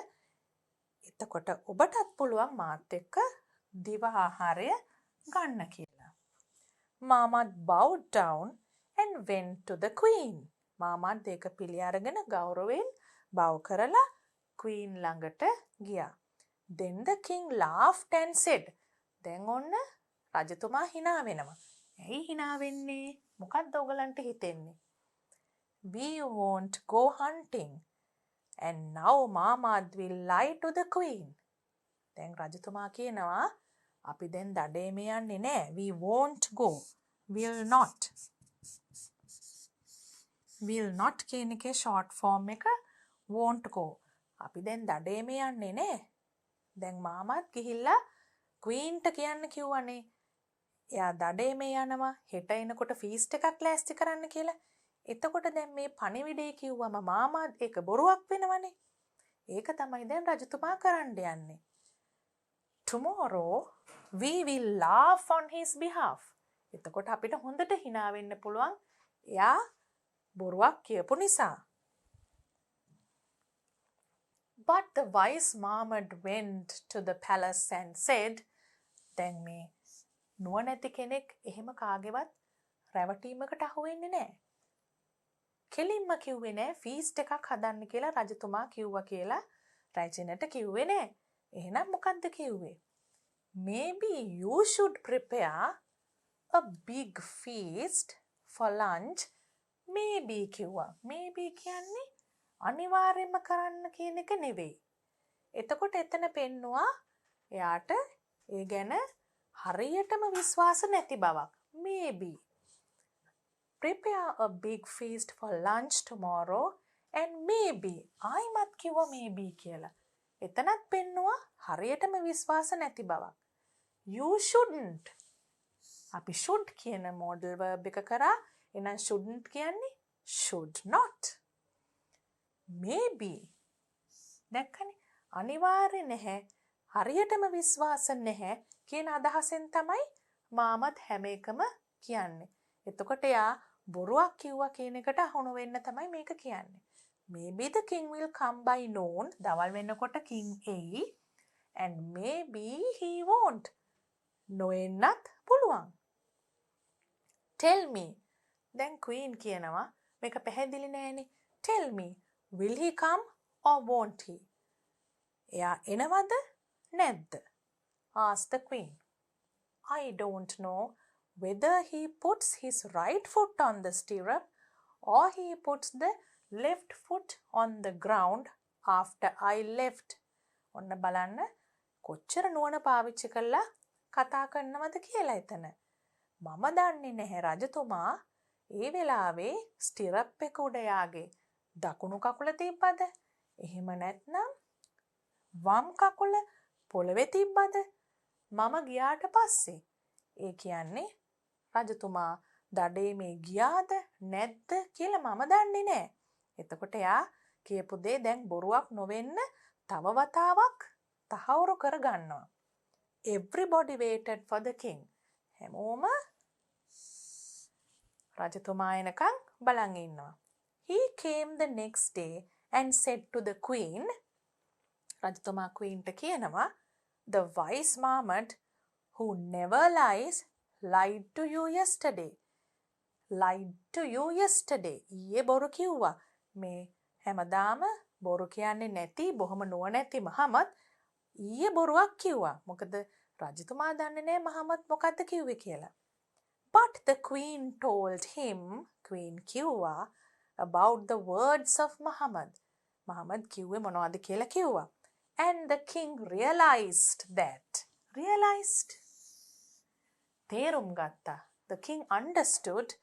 එතකොට ඔබටත් පුළුවන් මාත් එක්ක දිව ආහාරය ගන්න කියලා. Mamad bowed down and went to the queen. මාමාත් ඒක පිළි අරගෙන ගෞරවයෙන් bow කරලා queen ළඟට ගියා. Then the king laughed and said. දැන් ඔන්න රජතුමා hina වෙනවා. ඇයි hina වෙන්නේ? මොකක්ද ඔයගලන්ට හිතෙන්නේ? We won't go hunting and now Mamad will lie to the queen. දැන් රජතුමා කියනවා අපි දැන් දඩේම යන්නේ නැහැ. We won't go. Will not. Will not කියන එකේ short form එක won't go. අපි දැන් දඩේම යන්නේ නැහැ. දැන් මාමත් ගිහිල්ලා queenට කියන්න කිව්වනේ. එයා දඩේම යනවා හෙට එනකොට ෆීස්ට් එකක් ලෑස්ති කරන්න කියලා. එතකොට දැන් මේ පණිවිඩය කිව්වම මාමත් ඒක බොරුවක් වෙනවනේ. ඒක තමයි දැන් රජතුමා කරන්න යන්නේ. Tomorrow we will laugh on his behalf. එතකොට අපිට හොඳට hina වෙන්න පුළුවන්. එයා බොරුවක් කියපු නිසා. But the wise Mamad went to the palace and said, දැන් මේ නුවණැති කෙනෙක් එහෙම කාගේවත් රැවටීමකට අහු වෙන්නේ නැහැ. කෙලින්ම කිව්වේ නැහැ ෆීස්ට් එකක් හදන්න කියලා රජතුමා කිව්වා කියලා රජිනට කිව්වේ නැහැ. එහෙනම් මොකද්ද කිව්වේ? Maybe you should prepare a big feast for lunch. Maybe කිව්වා. Maybe කියන්නේ අනිවාර්යයෙන්ම කරන්න කියන එක නෙවෙයි. එතකොට එතන පෙන්නවා එයාට ඒ ගැන හරියටම විශ්වාස නැති බවක්. Maybe. Prepare a big feast for lunch tomorrow and maybe. ආයිමත් කිව්වා maybe කියලා. එතනත් පෙන්නවා හරියටම විශ්වාස නැති බවක්. You shouldn't. අපි should කියන modal verb එක කරා. එහෙනම් shouldn't කියන්නේ should not. Maybe. දැක්කනේ අනිවාර්ය නැහැ. හරියටම විශ්වාස නැහැ කියන අදහසෙන් තමයි මාමත් හැම එකම කියන්නේ. එතකොට යා බොරුවක් කිව්වා කියන එකට අහුණු වෙන්න තමයි මේක කියන්නේ. Maybe the king will come by noon. දවල් වෙනකොට king එයි. And maybe he won't. නොෙන්නත් පුළුවන්. Tell me. දැන් queen කියනවා මේක පැහැදිලි නෑනේ. Tell me. Will he come or won't he? එයා එනවද නැද්ද? Ask the queen. I don't know whether he puts his right foot on the stirrup or he puts the left foot on the ground after I left. ඔන්න බලන්න කොච්චර නුවණ පාවිච්චි කරලා කතා කරනවද කියලා එතන. මම දන්නේ නැහැ රජතුමා ඒ වෙලාවේ ස්ටිරප් එක උඩ යාගේ දකුණු කකුල තිබ්බද? එහෙම නැත්නම් වම් කකුල පොළවේ තිබ්බද? මම ගියාට පස්සේ. ඒ කියන්නේ රජතුමා දඩේමේ ගියාද නැද්ද කියලා මම දන්නේ නැහැ. එතකොට යා කියපු දේ දැන් බොරුවක් නොවෙන්න තව වතාවක් තහවුරු කරගන්නවා. Everybody waited for the king. හැමෝම රජතුමා එනකන් බලන් ඉන්නවා. He came the next day and said to the queen, රජතුමා queenට කියනවා, the wise marmot who never lies lied to you yesterday. Lied to you yesterday. ඊයේ බොරු කිව්වා. මේ හැමදාම බොරු කියන්නේ නැති බොහොම නුවණැති මහමත් ඊයේ බොරුවක් කිව්වා. මොකද රජතුමා දන්නේ නැහැ මහමත් මොකද්ද කිව්වේ කියලා. But the queen told him, queen කිව්වා, about the words of Muhammad. Muhammad කිව්වේ මොනවද කියලා කිව්වා. And the king realized that. Realized. තේරුම් ගත්තා. The king understood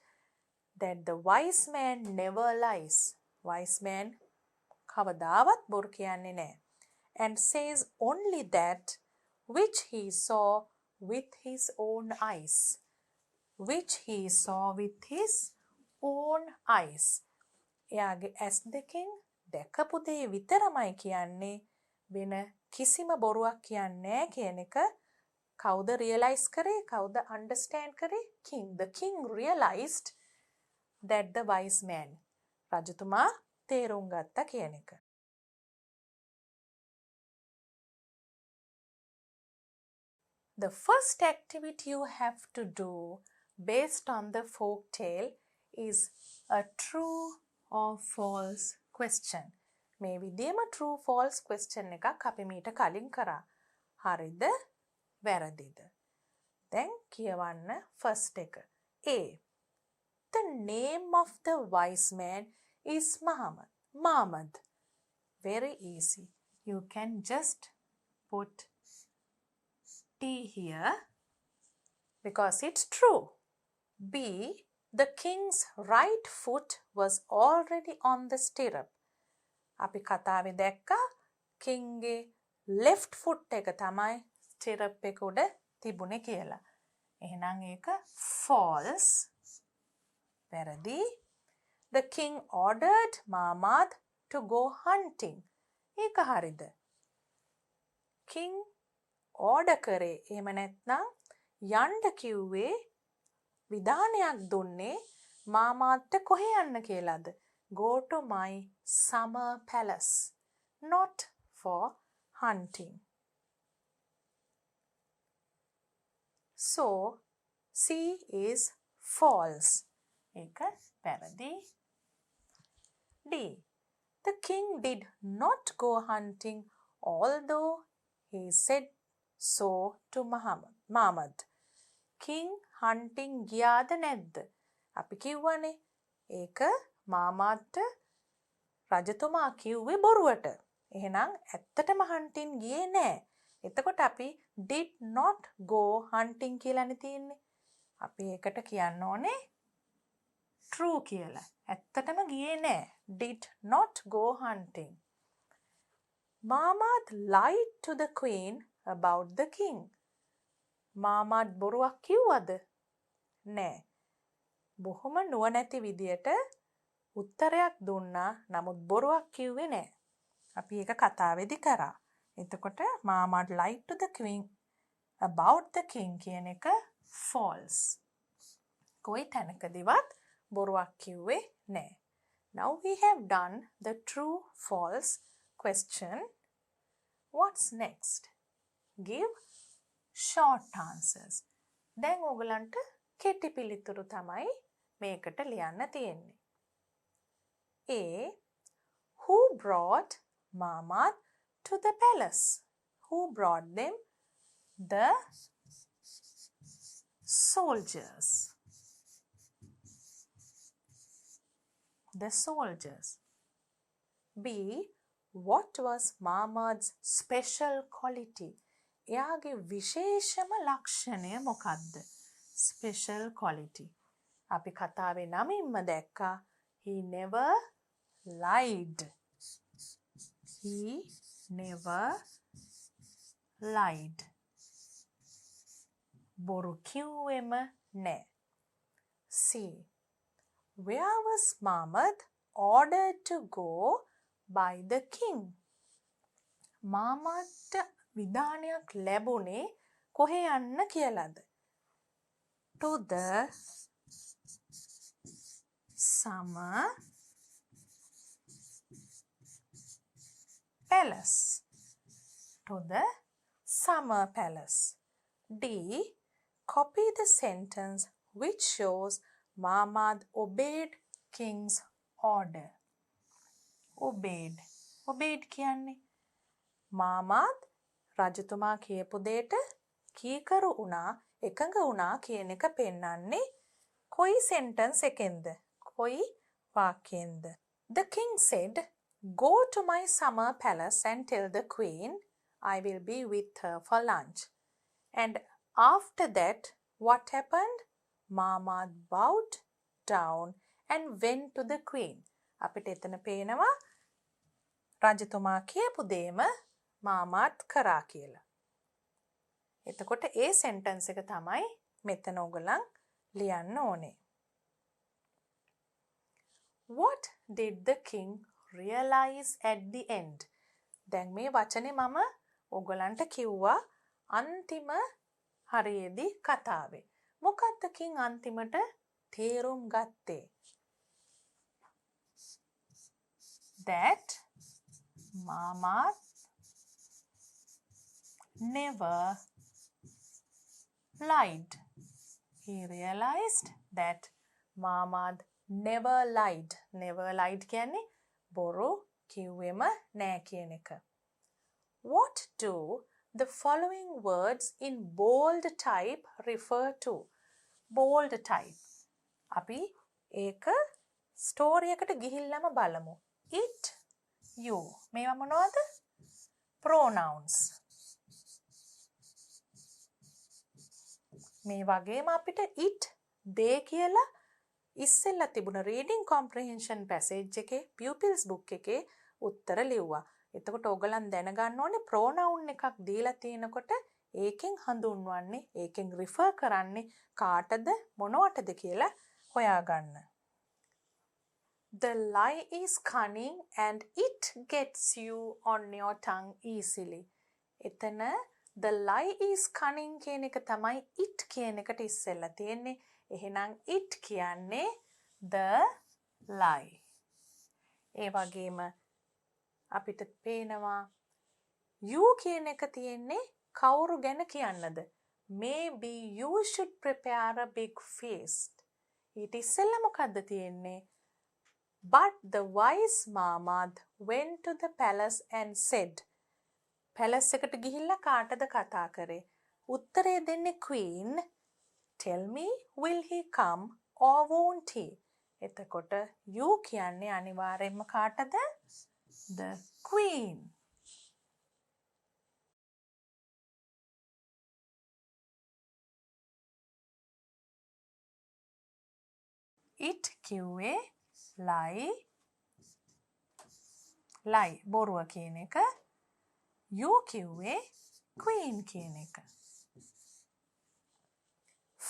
that the wise man never lies. Wise man කවදාවත් බොරු කියන්නේ නැහැ. And says only that which he saw with his own eyes. Which he saw with his own eyes. එයාගේ ඇස් දෙකෙන් දැකපු දේ විතරමයි කියන්නේ වෙන කිසිම බොරුවක් කියන්නේ නැහැ කියන එක කවුද රියලයිස් කරේ? කවුද අන්ඩර්ස්ටෑන්ඩ් කරේ? king. The king realized that the wise man. රජතුමා තේරුම් ගත්තා කියන එක. The first activity you have to do based on the folk tale is a true or false question. මේ විදිහම true false question එකක් අපි මීට කලින් කරා. හරිද? වැරදිද? දැන් කියවන්න first එක. A. The name of the wise man is Muhammad. Muhammad. Very easy. You can just put T here because it's true. B. The king's right foot was already on the stirrup. අපි කතාවේ දැක්කා කිංගේ left foot එක තමයි stirrup එක උඩ තිබුණේ කියලා. එහෙනම් ඒක false. වැරදි. The king ordered Muhammad to go hunting. ඒක හරිද? king order කරේ. එහෙම නැත්නම් යන්න කිව්වේ විධානයක් දුන්නේ මාමාත්ට කොහේ යන්න කියලාද? Go to my summer palace. Not for hunting. So, C is false. ඒක වැරදි. D. The king did not go hunting although he said so to Muhammad. King hunting ගියාද නැද්ද? අපි කිව්වනේ ඒක මාමාට රජතුමා කිව්වේ බොරුවට. එහෙනම් ඇත්තටම hunting ගියේ නෑ. එතකොට අපි did not go hunting කියලානේ තියෙන්නේ. අපි ඒකට කියන්න ඕනේ true කියලා. ඇත්තටම ගියේ නෑ. Did not go hunting. Muhammad lied to the queen about the king. මාමාත් බොරුවක් කිව්වද? නෑ. බොහොම නුවණැති විදියට උත්තරයක් දුන්නා. නමුත් බොරුවක් කිව්වේ නෑ. අපි ඒක කතාවේදී කරා. එතකොට මාමාත් lied to the queen about the king කියන එක false. කොයි තැනකදීවත් බොරුවක් කිව්වේ නෑ. Now we have done the true false question. What's next? Give short answers. දැන් ඔයගලන්ට කෙටි පිළිතුරු තමයි මේකට ලියන්න තියෙන්නේ. A. Who brought Mamad to the palace? Who brought them? The soldiers. The soldiers. B. What was Mamad's special quality? එයාගේ විශේෂම ලක්ෂණය මොකක්ද? Special quality. අපි කතාවේ නමින්ම දැක්කා. He never lied. He never lied. බොරු කිව්වෙම නෑ. C. Where was Mamad ordered to go by the king? මාමට විධානයක් ලැබුණේ කොහේ යන්න කියලාද? To the summer palace. To the summer palace. D. Copy the sentence which shows Mamad obeyed king's order. Obeyed. Obeyed කියන්නේ මාමත් රජතුමා කියපු දෙයට කීකරු වුණා, එකඟ වුණා කියන එක පෙන්වන්නේ කොයි sentence එකෙන්ද? කොයි වාක්‍යෙන්ද? The king said, "Go to my summer palace and tell the queen I will be with her for lunch." And after that, what happened? Mamad bowed down and went to the queen. අපිට එතන පේනවා රජතුමා කියපු දේම මාමත් කරා කියලා. එතකොට ඒ sentence එක තමයි මෙතන ඔයගලන් ලියන්න ඕනේ. What did the king realize at the end? දැන් මේ වචනේ මම ඔයගලන්ට කිව්වා අන්තිම හරියේදී කතාවේ. මොකක්ද king අන්තිමට තේරුම් ගත්තේ? That Mamad never lied. He realized that Mamad never lied. Never lied කියන්නේ බොරු කිව්වෙම නෑ කියන එක. What do the following words in bold type refer to? Bold type. අපි ඒක ස්ටෝරි එකට ගිහිල්ලාම බලමු. It, you. මේවා මොනවද? Pronouns. මේ වගේම අපිට it, they කියලා ඉස්සෙල්ලා තිබුණ reading comprehension passage එකේ pupils book එකේ උත්තර ලිව්වා. එතකොට ඔයගලන් දැනගන්න ඕනේ pronoun එකක් දීලා තිනකොට ඒකෙන් හඳුන්වන්නේ, ඒකෙන් refer කරන්නේ කාටද මොනවටද කියලා හොයාගන්න. The lie is cunning and it gets you on your tongue easily. එතන the lie is cunning කියන එක තමයි it කියන එකට ඉස්සෙල්ලා තියෙන්නේ. එහෙනම් it කියන්නේ the lie. ඒ වගේම අපිට පේනවා you කියන එක තියෙන්නේ කවුරු ගැන කියන්නද? Maybe you should prepare a big feast. ඊට ඉස්සෙල්ලා මොකද්ද තියෙන්නේ? But the wise Mamad went to the palace and said. Palace එකට ගිහිල්ලා කාටද කතා කරේ? උත්තරේ දෙන්නේ queen. Tell me, will he come or won't he? එතකොට you කියන්නේ අනිවාර්යෙන්ම කාටද? The queen. It කිව්වේ lie. lie බොරුව කියන එක. You කිව්වේ queen කියන එක.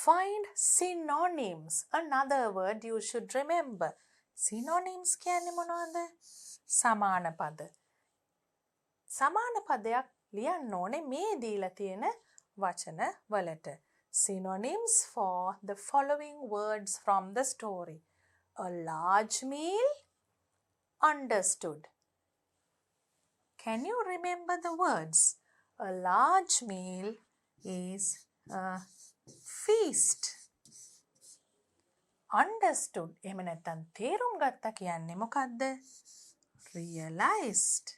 Find synonyms. Another word you should remember. Synonyms කියන්නේ මොනවද? සමාන පද. සමාන පදයක් ලියන්න ඕනේ මේ දීලා තියෙන වචන වලට. Synonyms for the following words from the story. A large meal, understood. Can you remember the words? A large meal is a feast. Understood. එහෙම නැත්නම් තේරුම් ගත්තා කියන්නේ මොකද්ද? Realized.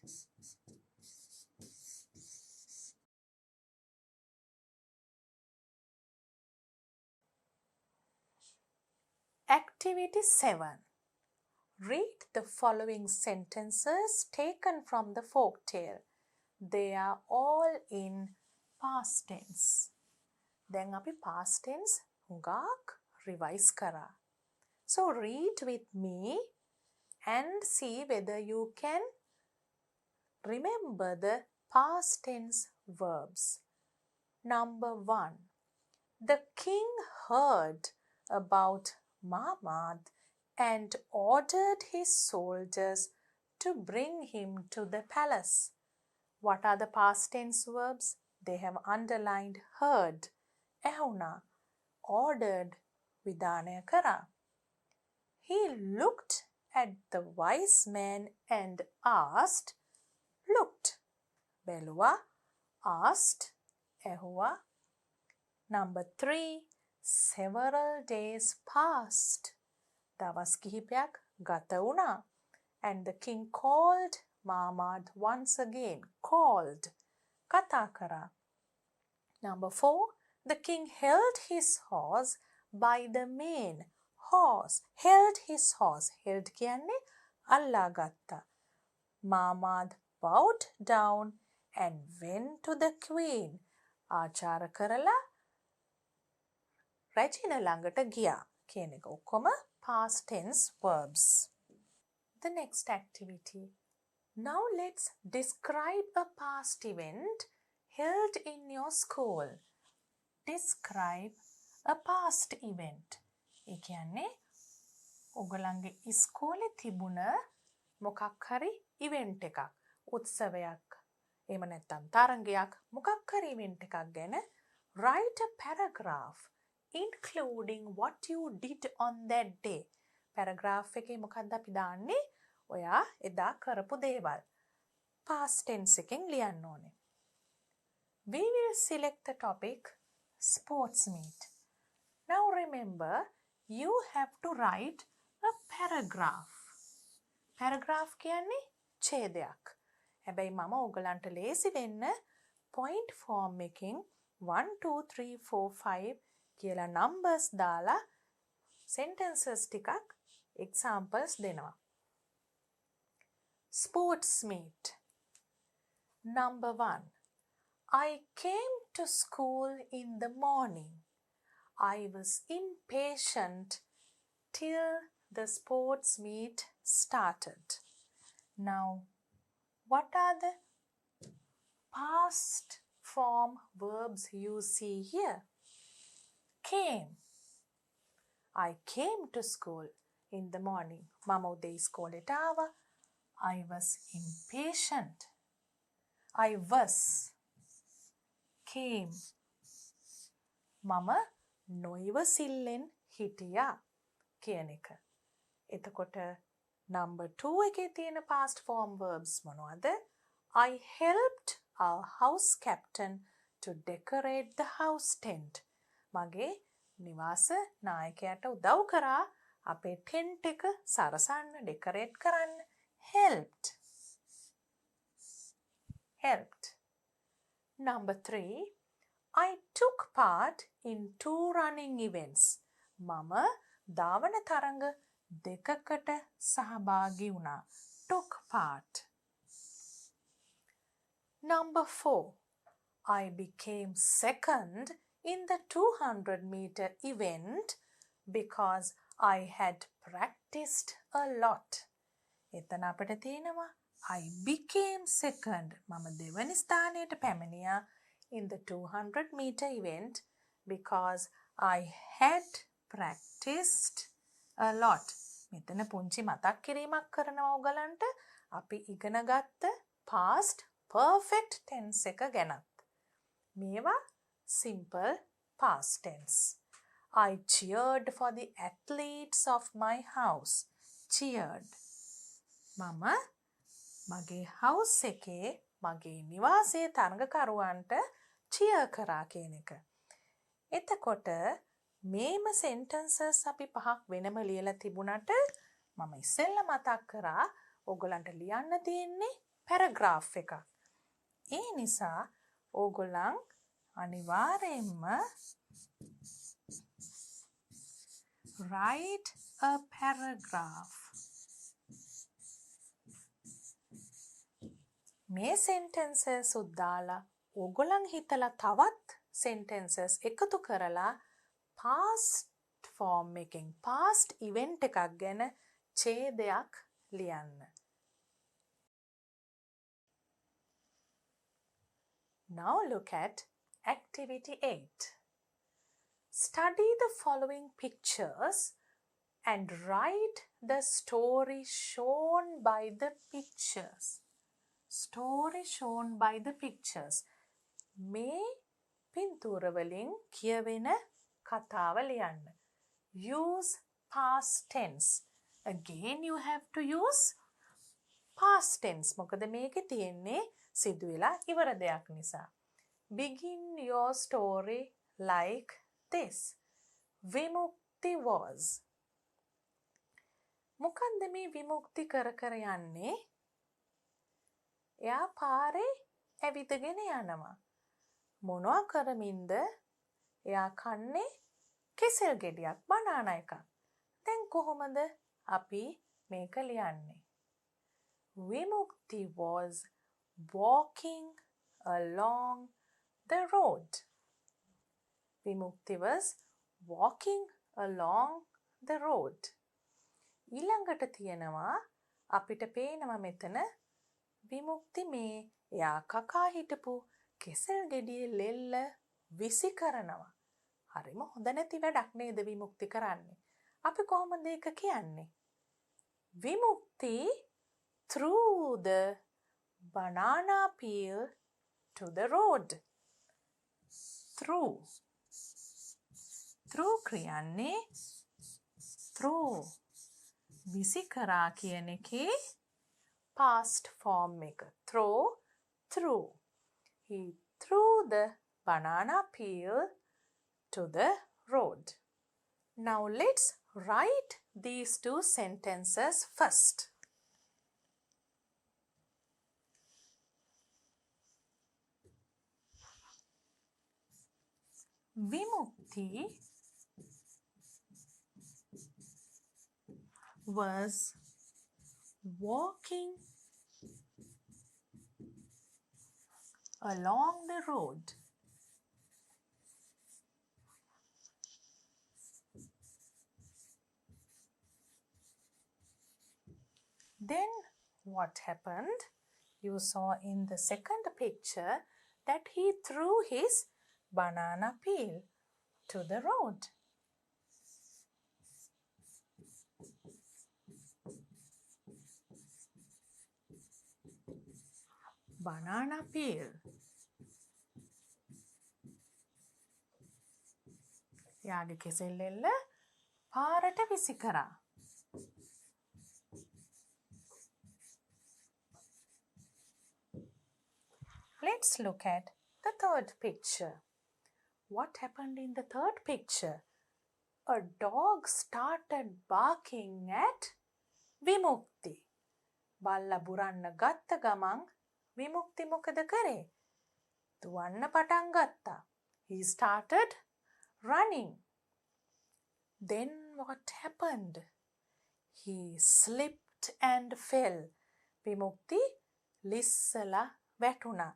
Activity 7. Read the following sentences taken from the folktale. They are all in past tense. දැන් අපි past tense හුඟක් revise කරා. So read with me and see whether you can remember the past tense verbs. Number 1. The king heard about Mahmud and ordered his soldiers to bring him to the palace. What are the past tense verbs? They have underlined heard, ehuna, ordered, විධානය කරා. He looked at the wise man and asked, looked, බැලුවා, asked, ඇහුවා. Number 3. Several days passed. දවස් කිහිපයක් ගත වුණා. And the king called Mahmud once again. Called. කතා කරා. Number 4. The king held his horse by the mane. Horse. Held his horse. Held කියන්නේ අල්ලා ගත්තා. Mahmud bowed down and went to the queen. ආචාර කරලා රැජින ළඟට ගියා. කියන එක ඔක්කොම past tense verbs. The next activity. Now let's describe a past event held in your school. Describe a past event. ඒ කියන්නේ ඔයගලන්ගේ ඉස්කෝලේ තිබුණ මොකක් හරි ඉවෙන්ට් එකක්, උත්සවයක්, එහෙම නැත්නම් තරඟයක්, මොකක් හරි ඉවෙන්ට් එකක් ගැන write a paragraph including what you did on that day. paragraph එකේ මොකක්ද අපි දාන්නේ? ඔයා එදා කරපු දේවල්. past tense එකෙන් ලියන්න ඕනේ. We will select the topic sports meet. Now remember, you have to write a paragraph. paragraph කියන්නේ ඡේදයක්. හැබැයි මම ඔයගලන්ට ලේසි වෙන්න point form එකකින් 1 2 3 4 5 කියලා numbers දාලා sentences ටිකක් examples දෙනවා. Sports meet. Number 1. I came to school in the morning. I was impatient till the sports meet started. Now, what are the past form verbs you see here? Came. I came to school in the morning. මම උදේ ඉස්කෝලේට ආවා. I was impatient. I was. Came. මම නොයිවසිල්ලෙන් හිටියා කියන එක. එතකොට number 2 එකේ තියෙන past form verbs මොනවද? I helped our house captain to decorate the house tent. මගේ නිවාස නායකයාට උදව් කරා අපේ tent එක සරසන්න, decorate කරන්න. Helped. Helped. Number 3. I took part in 2 running events. මම ධාවන තරඟ දෙකකට සහභාගී වුණා. Took part. Number 4. I became second in the 200-meter event because I had practiced a lot. එතන අපිට තියෙනවා I became second. මම දෙවනි ස්ථානයට පැමිණියා in the 200-meter event because I had practiced a lot. මෙතන පුංචි මතක් කිරීමක් කරනවා ඔයගලන්ට අපි ඉගෙන ගත්ත past perfect tense එක ගැනත්. මේවා simple past tense. I cheered for the athletes of my house. Cheered. මම මගේ හවුස් එකේ මගේ නිවාසයේ තරඟකරුවන්ට චියර් කරා කියන එක. එතකොට මේම සෙන්ටන්සස් අපි 5ක් වෙනම ලියලා තිබුණට මම ඉස්සෙල්ලා මතක් කරා ඕගොල්ලන්ට ලියන්න තියෙන්නේ පැරග්‍රාෆ් එකක්. ඒ නිසා ඕගොල්ලන් අනිවාර්යයෙන්ම write a paragraph. මේ sentences උත් දාලා ඕගොල්ලන් හිතලා තවත් sentences එකතු කරලා past form එකෙන් past event එකක් ගැන ඡේදයක් ලියන්න. Now look at activity 8. Study the following pictures and write the story shown by the pictures. Story shown by the pictures. මේ පින්තූර වලින් කියවෙන කතාව ලියන්න. Use past tense. Again you have to use past tense. මොකද මේකේ තියෙන්නේ සිදු වෙලා ඉවර දෙයක් නිසා. Begin your story like this. විමුක්ති was. මොකන්ද මේ විමුක්ති කර කර යන්නේ? එයා පාරේ ඇවිදගෙන යනවා. මොනවා කරමින්ද? එයා කන්නේ කෙසෙල් ගෙඩියක්, බනානා එකක්. දැන් කොහොමද අපි මේක ලියන්නේ? Vimukti was walking along the road. Vimukti was walking along the road. ඊළඟට තියෙනවා අපිට පේනවා මෙතන විමුක්ති මේ එයා කකා හිටපු කෙසෙල් ගෙඩියේ ලෙල්ල විසි කරනවා. හරිම හොඳ නැති වැඩක් නේද විමුක්ති කරන්නේ. අපි කොහොමද ඒක කියන්නේ? විමුක්ති threw the banana peel to the road. Threw. Threw කියන්නේ throw. විසි කරා කියන එකේ past form එක. Throw, threw. He threw the banana peel to the road. Now let's write these two sentences first. Vimukti was walking along the road. Then what happened? You saw in the second picture that he threw his banana peel to the road. Banana peel. යාගේ කෙසෙල්ලෙල්ල පාරට විසි කරා. Let's look at the third picture. What happened in the third picture? A dog started barking at Vimukti. බල්ලා බුරන්න ගත්ත ගමන් විමුක්ති මොකද කරේ? දුවන්න පටන් ගත්තා. He started running. Then what happened? He slipped and fell. විමුක්ති ලිස්සලා වැටුණා.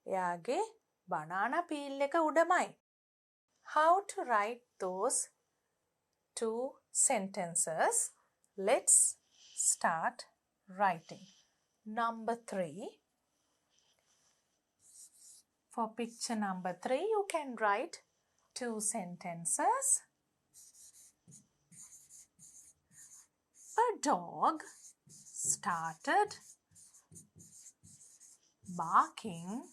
එයාගේ banana peel එක උඩමයි. How to write those two sentences? Let's start writing. Number 3. For picture number 3, you can write two sentences. A dog started barking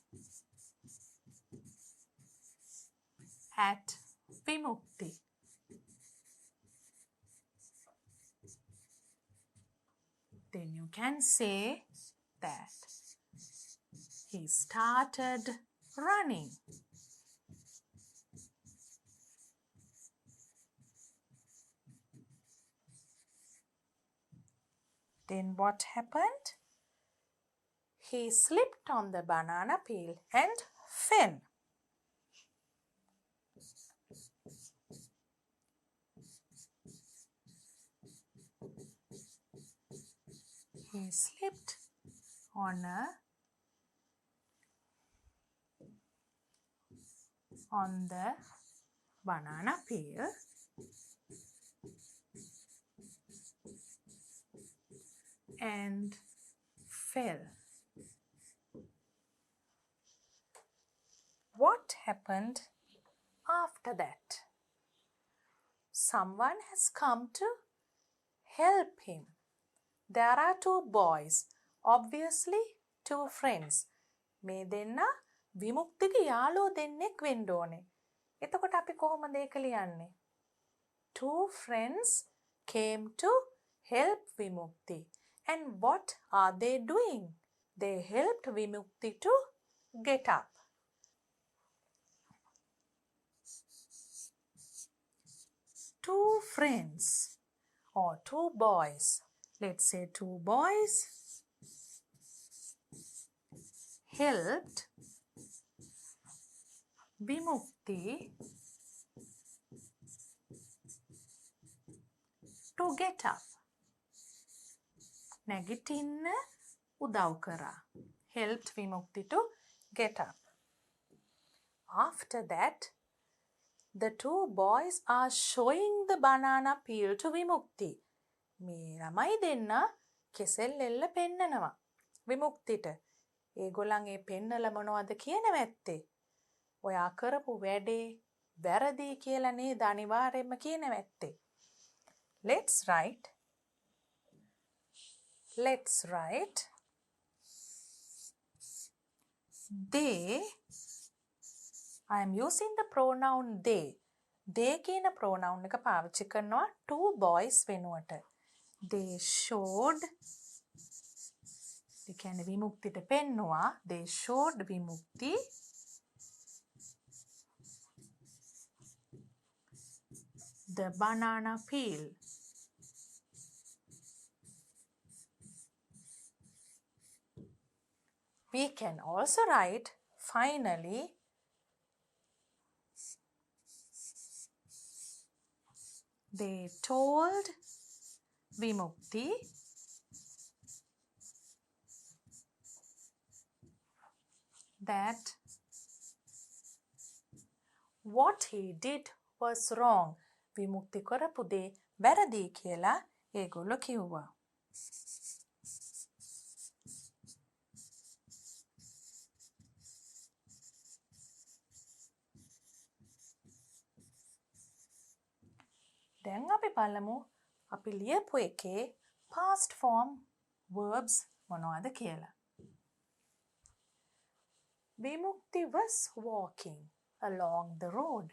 at Vimukti. then you can say that he started running. Then what happened? He slipped on the banana peel and fell. He slipped on the banana peel and fell. What happened after that? Someone has come to help him. There are two boys, obviously two friends. මේ දෙන්න විමුක්තිගේ යාළුවෝ දෙන්නෙක් වෙන්න ඕනේ. එතකොට අපි කොහොමද ඒක ලියන්නේ? Two friends came to help Vimukti. And what are they doing? They helped Vimukti to get up. Two friends or two boys. Let's say two boys helped Vimukti to get up. නැගිටින්න උදව් කරා. Helped Vimukti to get up. After that, the two boys are showing the banana peel to Vimukti. මේ ළමයි දෙන්න කෙසෙල් එල්ල පෙන්නනවා විමුක්තිට. ඒගොල්ලන් ඒ පෙන්නල මොනවද කියනවා ඇත්තේ? ඔයා කරපු වැඩේ වැරදි කියලා නේද අනිවාර්යයෙන්ම කියනවා ඇත්තේ. Let's write. They. I am using the pronoun they. They කියන pronoun එක පාවිච්චි කරනවා two boys වෙනුවට. They showed. ඒ කියන්නේ විමුක්තිට පෙන්නවා. They showed විමුක්ති the banana peel. We can also write finally they told Vimukti that what he did was wrong. Vimukti කරපු දේ වැරදි කියලා ඒගොල්ලෝ කිව්වා. දැන් අපි බලමු අපි ලියපු එකේ past form verbs මොනවද කියලා. Vimukti was walking along the road.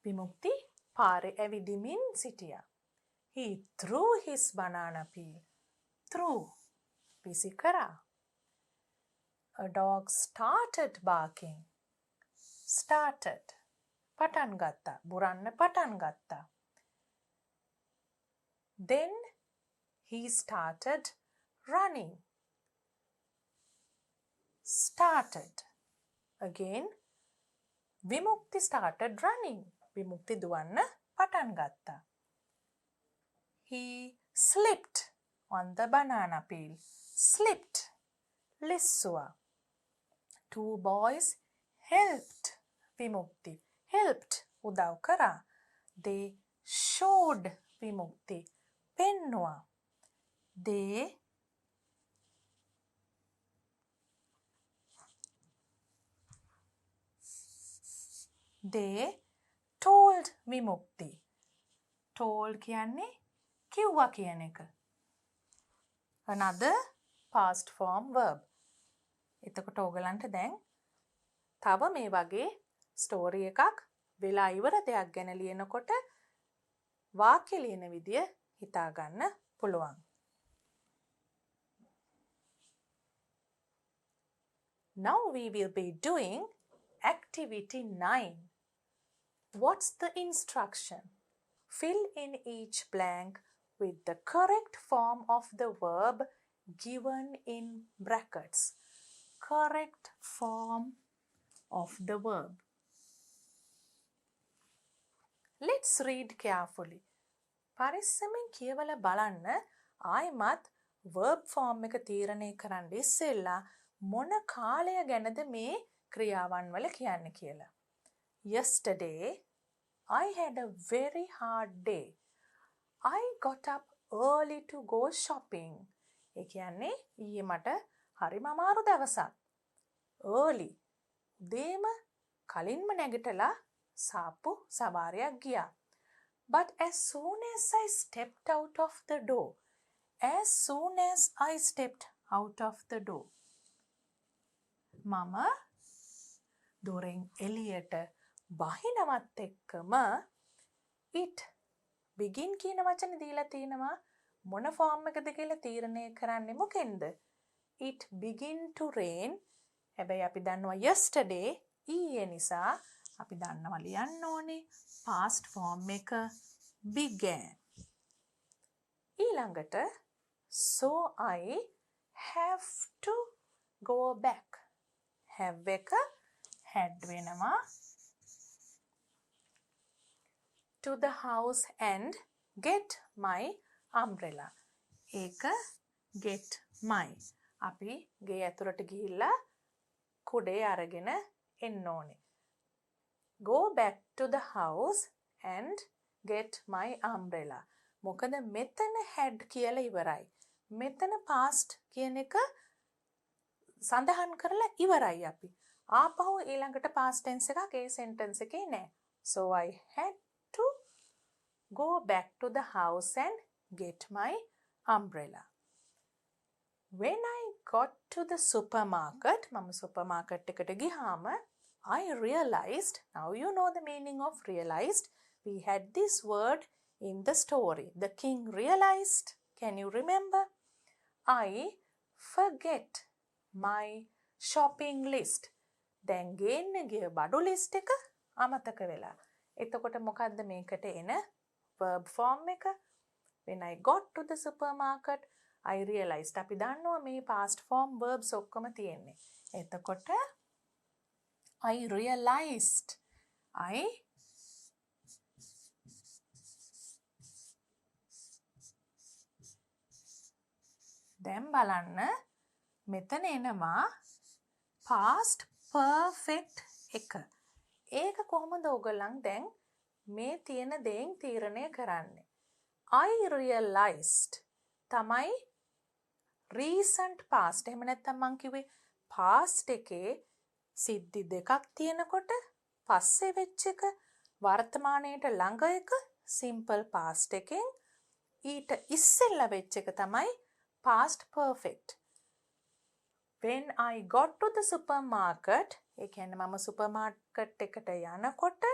Vimukti පාරේ ඇවිදිමින් සිටියා. He threw his banana peel. Threw විසි කරා. A dog started barking. Started පටන් ගත්තා. බුරන්න පටන් ගත්තා. Then he started running. Started. Again, Vimukti started running. Vimukti දුවන්න පටන් ගත්තා. He slipped on the banana peel. Slipped. ලිස්සුවා. Two boys helped Vimukti. Helped උදව් කරා. They showed Vimukti. පෙන්නුවා. They told Vimukti. Told කියන්නේ කිව්වා කියන එක. Another past form verb. එතකොට ඕගලන්ට දැන් තව මේ වගේ ස්ටෝරි එකක් වෙලා ඉවර දෙයක් ගැන ලියනකොට වාක්‍ය ලියන විදිය හිතා ගන්න පුළුවන්. Now we will be doing activity 9. What's the instruction? Fill in each blank with the correct form of the verb given in brackets. Correct form of the verb. Let's read carefully. පරිස්සමෙන් කියවලා බලන්න ආයිමත් verb form එක තීරණය කරන්න ඉස්සෙල්ලා මොන කාලය ගැනද මේ ක්‍රියාවන් වල කියන්නේ කියලා. Yesterday I had a very hard day. I got up early to go shopping. ඒ කියන්නේ ඊයේ මට හරිම අමාරු දවසක්. Early. උදේම කලින්ම නැගිටලා සාප්පු සවාරයක් ගියා. But as soon as I stepped out of the door, මම දොරෙන් එළියට බහිනවත් එක්කම it begin කියන වචනේ දීලා තිනවා මොන ෆෝම් එකද කියලා තීරණය කරන්නේ මොකෙන්ද? It begin to rain. හැබැයි අපි දන්නවා yesterday ඊයේ නිසා අපි දන්නවා ලියන්න ඕනේ past form එක began. ඊළඟට so I have to go back. have එක had වෙනවා to the house and get my umbrella. ඒක get my. අපි ගේ ඇතුළට ගිහිල්ලා කුඩේ අරගෙන එන්න ඕනේ. Go back to the house and get my umbrella. මොකද මෙතන had කියලා ඉවරයි. මෙතන past කියන එක සඳහන් කරලා ඉවරයි අපි. ආපහු ඊළඟට past tense එකක් ඒ sentence එකේ නැහැ. So I had to go back to the house and get my umbrella. When I got to the supermarket, මම supermarket එකට ගියාම I realized, now you know the meaning of realized. We had this word in the story. The king realized. Can you remember? I forget my shopping list. දැන් ගේන්න ගිය බඩු list එක අමතක වෙලා. එතකොට මොකද්ද මේකට එන verb form එක? When I got to the supermarket, I realized. අපි දන්නවා මේ past form verbs ඔක්කොම තියෙන්නේ. එතකොට I realized. දැන් බලන්න මෙතන එනවා past perfect එක. ඒක කොහොමද ඔයගොල්ලන් දැන් මේ තියෙන දේෙන් තීරණය කරන්නේ? I realized තමයි recent past. එහෙම නැත්නම් මං කිව්වේ past එකේ සිද්ධි දෙකක් තියෙනකොට පස්සේ වෙච්ච එක වර්තමානයේට ළඟ එක simple past එකෙන් ඊට ඉස්සෙල්ලා වෙච්ච එක තමයි past perfect. When I got to the supermarket, ඒ කියන්නේ මම supermarket එකට යනකොට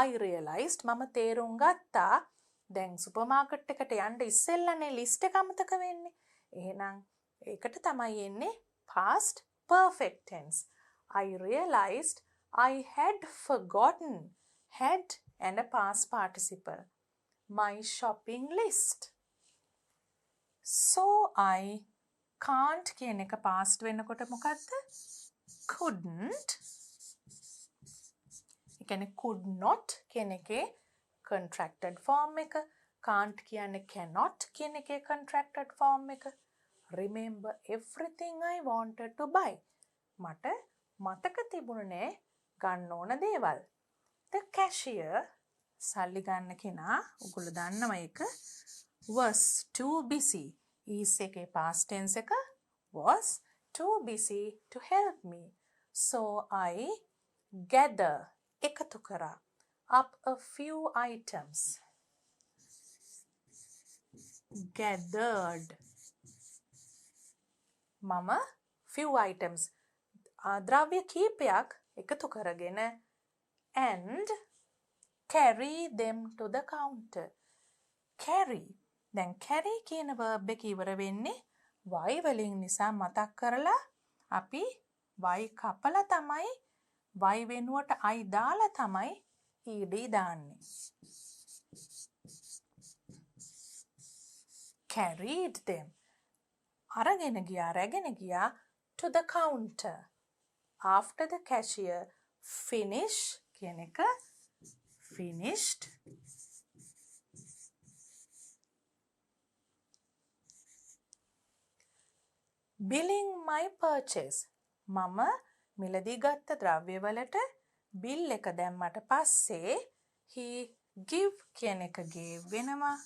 I realized මම තේරුම් ගත්තා දැන් supermarket එකට යන්න ඉස්සෙල්ලානේ list එක අමතක වෙන්නේ. එහෙනම් ඒකට තමයි එන්නේ past perfect tense. I realized I had forgotten, had and a past participle, my shopping list. So I can't කියන එක past වෙනකොට මොකද්ද? couldn't. ඒ කියන්නේ could not කියන එකේ contracted form එක. can't කියන්නේ cannot කියන එකේ contracted form එක. Remember everything I wanted to buy. මට මතක තිබුණේ ගන්න ඕන දේවල්. The cashier සල්ලි ගන්න කෙනා ඔයගොල්ලෝ දන්නවා ඒක was too busy. is එකේ past tense එක was too busy to help me. So I gather එකතු කරා up a few items. Gathered මම few items ද්‍රව්‍ය කීපයක් එකතු කරගෙන and carry them to the counter. Carry දැන් carry කියන verb එක ඉවර වෙන්නේ y වලින් නිසා මතක් කරලා අපි y කපලා තමයි y වෙනුවට I දාලා තමයි ed දාන්නේ. Carried them. අරගෙන ගියා රැගෙන ගියා to the counter. After the cashier කියන එක finished billing my purchase. මම මිලදී ගත්ත ද්‍රව්‍යවලට bill එක දැම්මට පස්සේ he give කියන එක gave වෙනවා.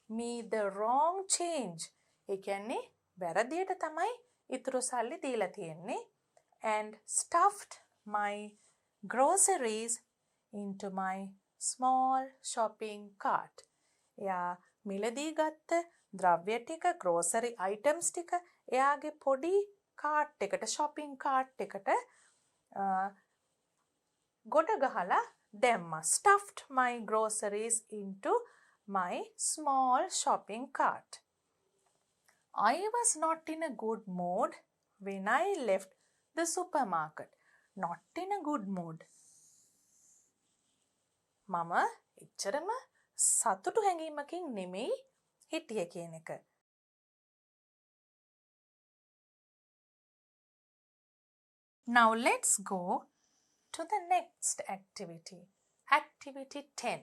me the wrong change. ඒ කියන්නේ වැරදියට තමයි ඉතුරු සල්ලි දීලා තියෙන්නේ. and stuffed my groceries into my small shopping cart. එයා මිලදී ගත්ත ද්‍රව්‍ය ටික grocery items ටික එයාගේ පොඩි කාට් එකට shopping cart එකට ගොඩ ගහලා දැම්මා. stuffed my groceries into my small shopping cart. I was not in a good mood when I left the supermarket. Not in a good mood. මම එච්චරම සතුටු හැඟීමකින් නෙමෙයි හිටියේ කියන එක. Now let's go to the next activity. Activity 10.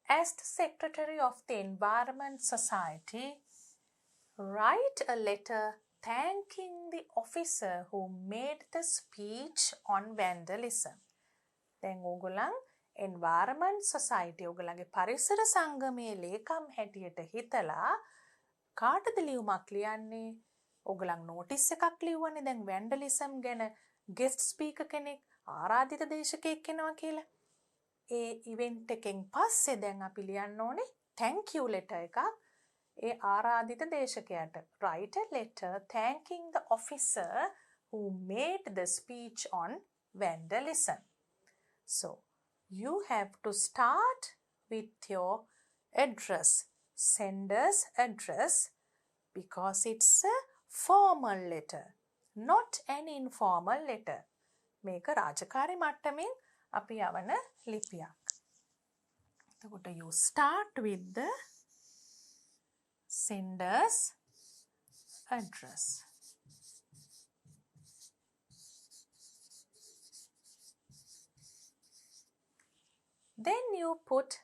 As the Secretary of the Environment Society, write a letter thanking the officer who made the speech on vandalism. දැන් ඕගොල්ලන් Environment Society ඔයගලගේ පරිසර සංගමයේ ලේකම් හැටියට හිතලා කාටද ලියුමක් ලියන්නේ? ඔයගලන් නෝටිස් එකක් ලියුවනේ දැන් vandalism ගැන guest speaker කෙනෙක් ආරාධිත දේශකයෙක් එනවා කියලා. ඒ ඉවෙන්ට් එකෙන් පස්සේ දැන් අපි ලියන්න ඕනේ thank you letter එකක් ඒ ආරාධිත දේශකයාට. Write a letter thanking the officer who made the speech on vandalism. So you have to start with your address, sender's address, because it's a formal letter, not an informal letter. මේක රාජකාරී මට්ටමින් අපි යවන ලිපියක්. එතකොට you start with the sender's address. Then you put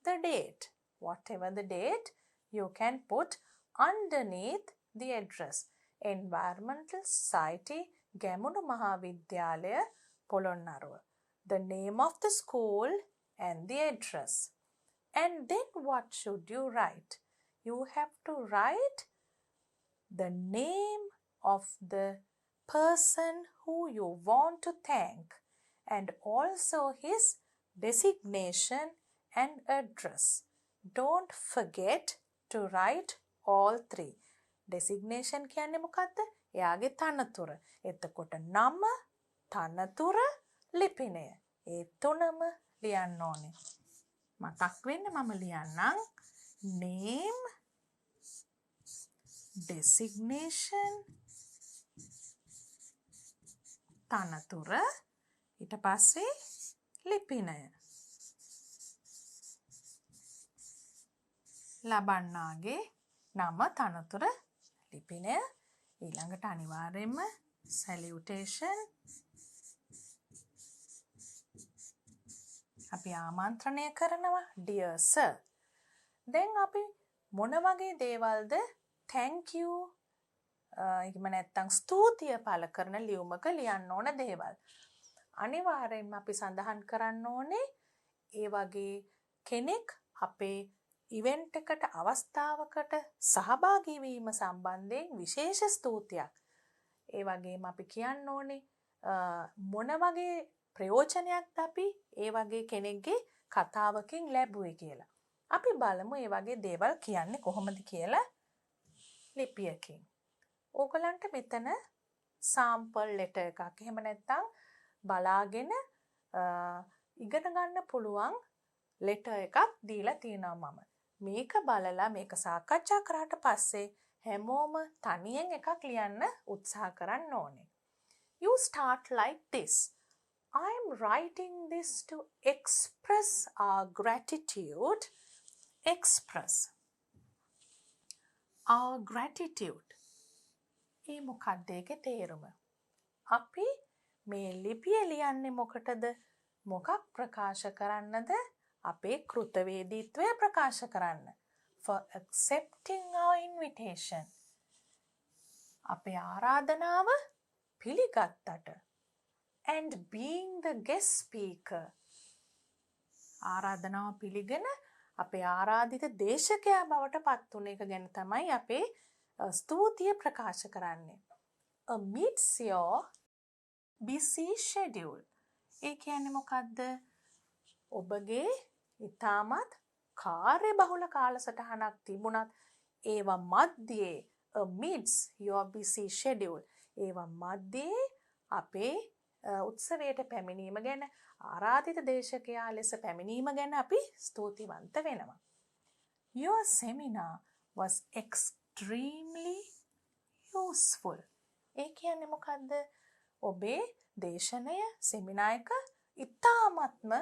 the date. Whatever the date, you can put underneath the address. Environmental Society, Gamunu Mahavidyalaya, Polonnaruwa. The name of the school and the address. And then what should you write? You have to write the name of the person who you want to thank and also his designation and address. Don't forget to write all three. Designation කියන්නේ මොකක්ද? එයාගේ තනතුර. එතකොට නම, තනතුර, ලිපිනය. ඒ තුනම ලියන්න ඕනේ. මතක් වෙන්න මම ලියන්නම්. Name, designation, තනතුර, ඊට පස්සේ ලිපිනය. ලබන්නාගේ නම, තනතුර, ලිපිනය. ඊළඟට අනිවාර්යයෙන්ම salutation. අපි ආමන්ත්‍රණය කරනවා dear sir. දැන් අපි මොන වගේ දේවල්ද thank you එහෙම නැත්නම් ස්තුතිය පළ කරන ලියුමක ලියන්න ඕන දේවල්. අනිවාර්යයෙන්ම අපි සඳහන් කරන්න ඕනේ ඒ වගේ කෙනෙක් අපේ ඉවෙන්ට් එකට අවස්ථාවකට සහභාගී වීම සම්බන්ධයෙන් විශේෂ ස්තුතියක්. ඒ වගේම අපි කියන්න ඕනේ මොන වගේ ප්‍රයෝජනයක්ද අපි ඒ වගේ කෙනෙක්ගේ කතාවකින් ලැබුවේ කියලා. අපි බලමු ඒ වගේ දේවල් කියන්නේ කොහොමද කියලා ලිපියකින්. ඕගලන්ට මෙතන sample letter එකක් එහෙම නැත්නම් බලාගෙන ඉගෙන ගන්න පුළුවන් letter එකක් දීලා තියෙනවා මම. මේක බලලා මේක සාකච්ඡා කරාට පස්සේ හැමෝම තනියෙන් එකක් ලියන්න උත්සාහ කරන්න ඕනේ. You start like this. I am writing this to express our gratitude. Express our gratitude. ඒ මොකක්ද ඒකේ තේරුම? අපි මේ ලිපිය ලියන්නේ මොකටද? මොකක් ප්‍රකාශ කරන්නද? අපේ කෘතවේදීත්වය ප්‍රකාශ කරන්න. For accepting our invitation. අපේ ආරාධනාව පිළිගත්තට. And being the guest speaker. ආරාධනාව පිළිගෙන අපේ ආරාධිත දේශකයා බවට පත් වුණ එක ගැන තමයි අපේ ස්තුතිය ප්‍රකාශ කරන්නේ. Amidst your busy schedule. ඒ කියන්නේ මොකද්ද? ඔබගේ ඉතාමත් කාර්යබහුල කාලසටහනක් තිබුණත් ඒවා මැද්දේ amidst your busy schedule. ඒවා මැද්දේ අපේ උත්සවයට පැමිණීම ගැන ආරාධිත දේශකයා ලෙස පැමිණීම ගැන අපි ස්තුතිවන්ත වෙනවා. Your seminar was extremely useful. ඒ කියන්නේ මොකද්ද? ඔබේ දේශනය සෙමිනා එක ඉතාමත්ම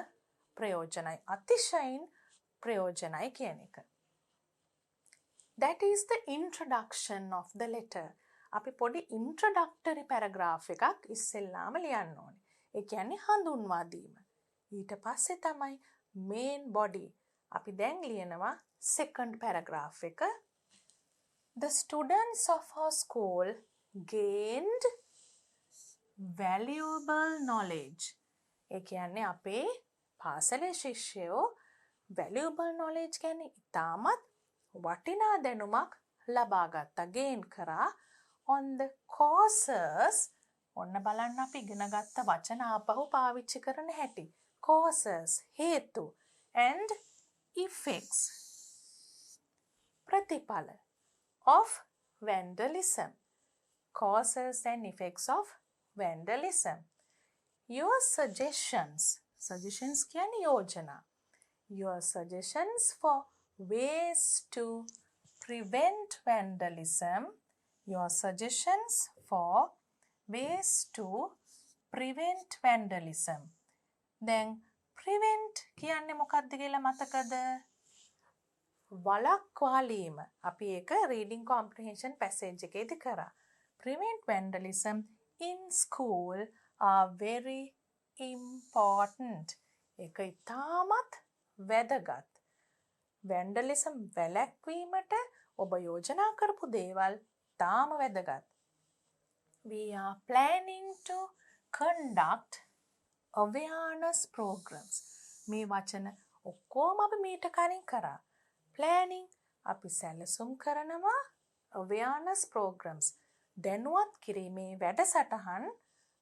ප්‍රයෝජනයි. අතිශයින් ප්‍රයෝජනයි කියන එක. That is the introduction of the letter. අපි පොඩි introductory paragraph එකක් ඉස්සෙල්ලාම ලියන්න ඕනේ. ඒ කියන්නේ හඳුන්වා දීම. ඊට පස්සේ තමයි main body. අපි දැන් ලියනවා second paragraph එක. The students of our school gained valuable knowledge. ඒ කියන්නේ අපේ පාසලේ ශිෂ්‍යයෝ valuable knowledge කියන්නේ ඉතාමත් වටිනා දැනුමක් ලබා ගත්තා. gain කරා on the causes. ඔන්න බලන්න අපි ඉගෙන ගත්ත වචන ආපහු පාවිච්චි කරන හැටි. causes හේතු and effects ප්‍රතිඵල of vandalism. Causes and effects of vandalism. Your suggestions. Suggestions කියන්නේ යෝජනා. Your suggestions for ways to prevent vandalism. Your suggestions for ways to prevent vandalism. Then prevent කියන්නේ මොකක්ද කියලා මතකද? වළක්වාලීම. අපි ඒක reading comprehension passage එකේදී කරා. Prevent vandalism in school are very important. ඒක ඉතාමත් වැදගත්. vandalism වැළැක්වීමට ඔබ යෝජනා කරපු දේවල් තාම වැදගත්. We are planning to conduct awareness programs. මේ වචන ඔක්කොම අපි මීට කලින් කරා. Planning අපි සැලසුම් කරනවා awareness programs. දැනුවත් කිරීමේ වැඩසටහන්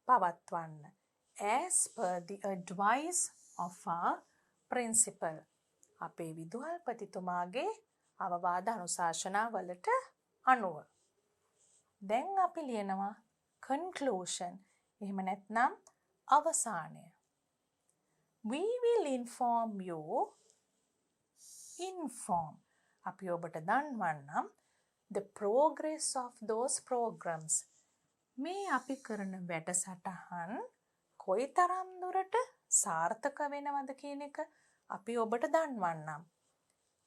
පවත්වන්න. As per the advice of our principal. අපේ විදුහල්පතිතුමාගේ අවවාද අනුශාසනා වලට අනුව. දැන් අපි ලියනවා conclusion. එහෙම නැත්නම් අවසානය. We will inform you. Inform. අපි ඔබට දන්වන්නම් the progress of those programs. මේ අපි කරන වැඩසටහන් කොයිතරම් දුරට සාර්ථක වෙනවද කියන එක අපි ඔබට දන්වන්නම්.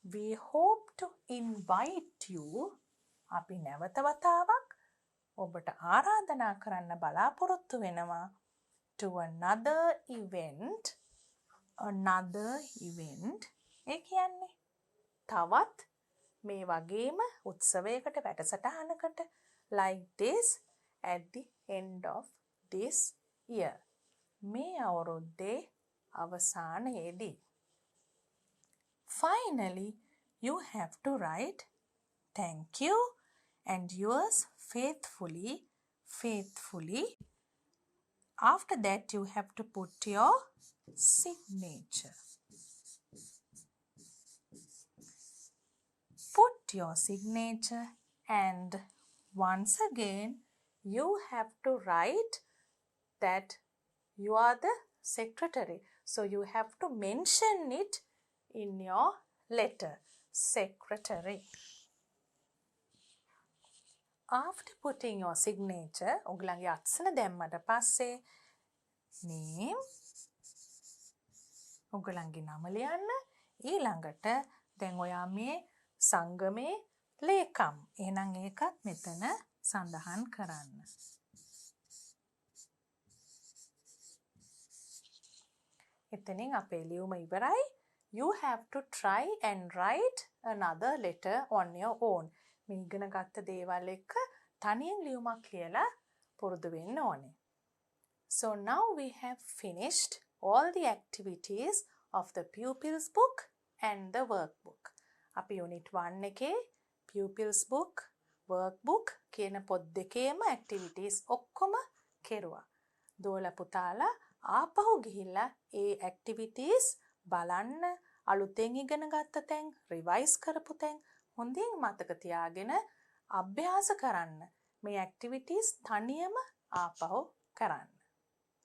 We hope to invite you. අපි නැවත වතාවක් ඔබට ආරාධනා කරන්න බලාපොරොත්තු වෙනවා to another event. Another event. ඒ කියන්නේ තවත් මේ වගේම උත්සවයකට වැඩසටහනකට like this at the end of this year. මේ අවුරුද්දේ අවසානයේදී. Finally, you have to write thank you and yours faithfully. After that, you have to put your signature. Put your signature and once again you have to write that you are the secretary. So you have to mention it in your letter. Secretary. After putting your signature, ඔගලගේ අත්සන දැම්මට පස්සේ name ඔගලගේ නම ලියන්න. ඊළඟට දැන් ඔයා මේ සංගමේ ලේකම්. එහෙනම් ඒකත් මෙතන සඳහන් කරන්න. එතනින් අපේ ලියුම ඉවරයි. You have to try and write another letter on your own. මේ ඉගෙන ගත්ත දේවල් එක්ක තනියෙන් ලියුමක් ලියලා පුරුදු වෙන්න ඕනේ. So now we have finished all the activities of the Pupil's book and the workbook. අපි unit 1 එකේ Pupil's book, workbook කියන පොත් දෙකේම activities ඔක්කොම කෙරුවා. දෝල පුතාලා ආපහු ගිහිල්ලා ඒ activities බලන්න, අලුතෙන් ඉගෙන ගත්ත තැන්, revise කරපු තැන් හොඳින් මතක තියාගෙන අභ්‍යාස කරන්න. මේ activities තනියම ආපහු කරන්න.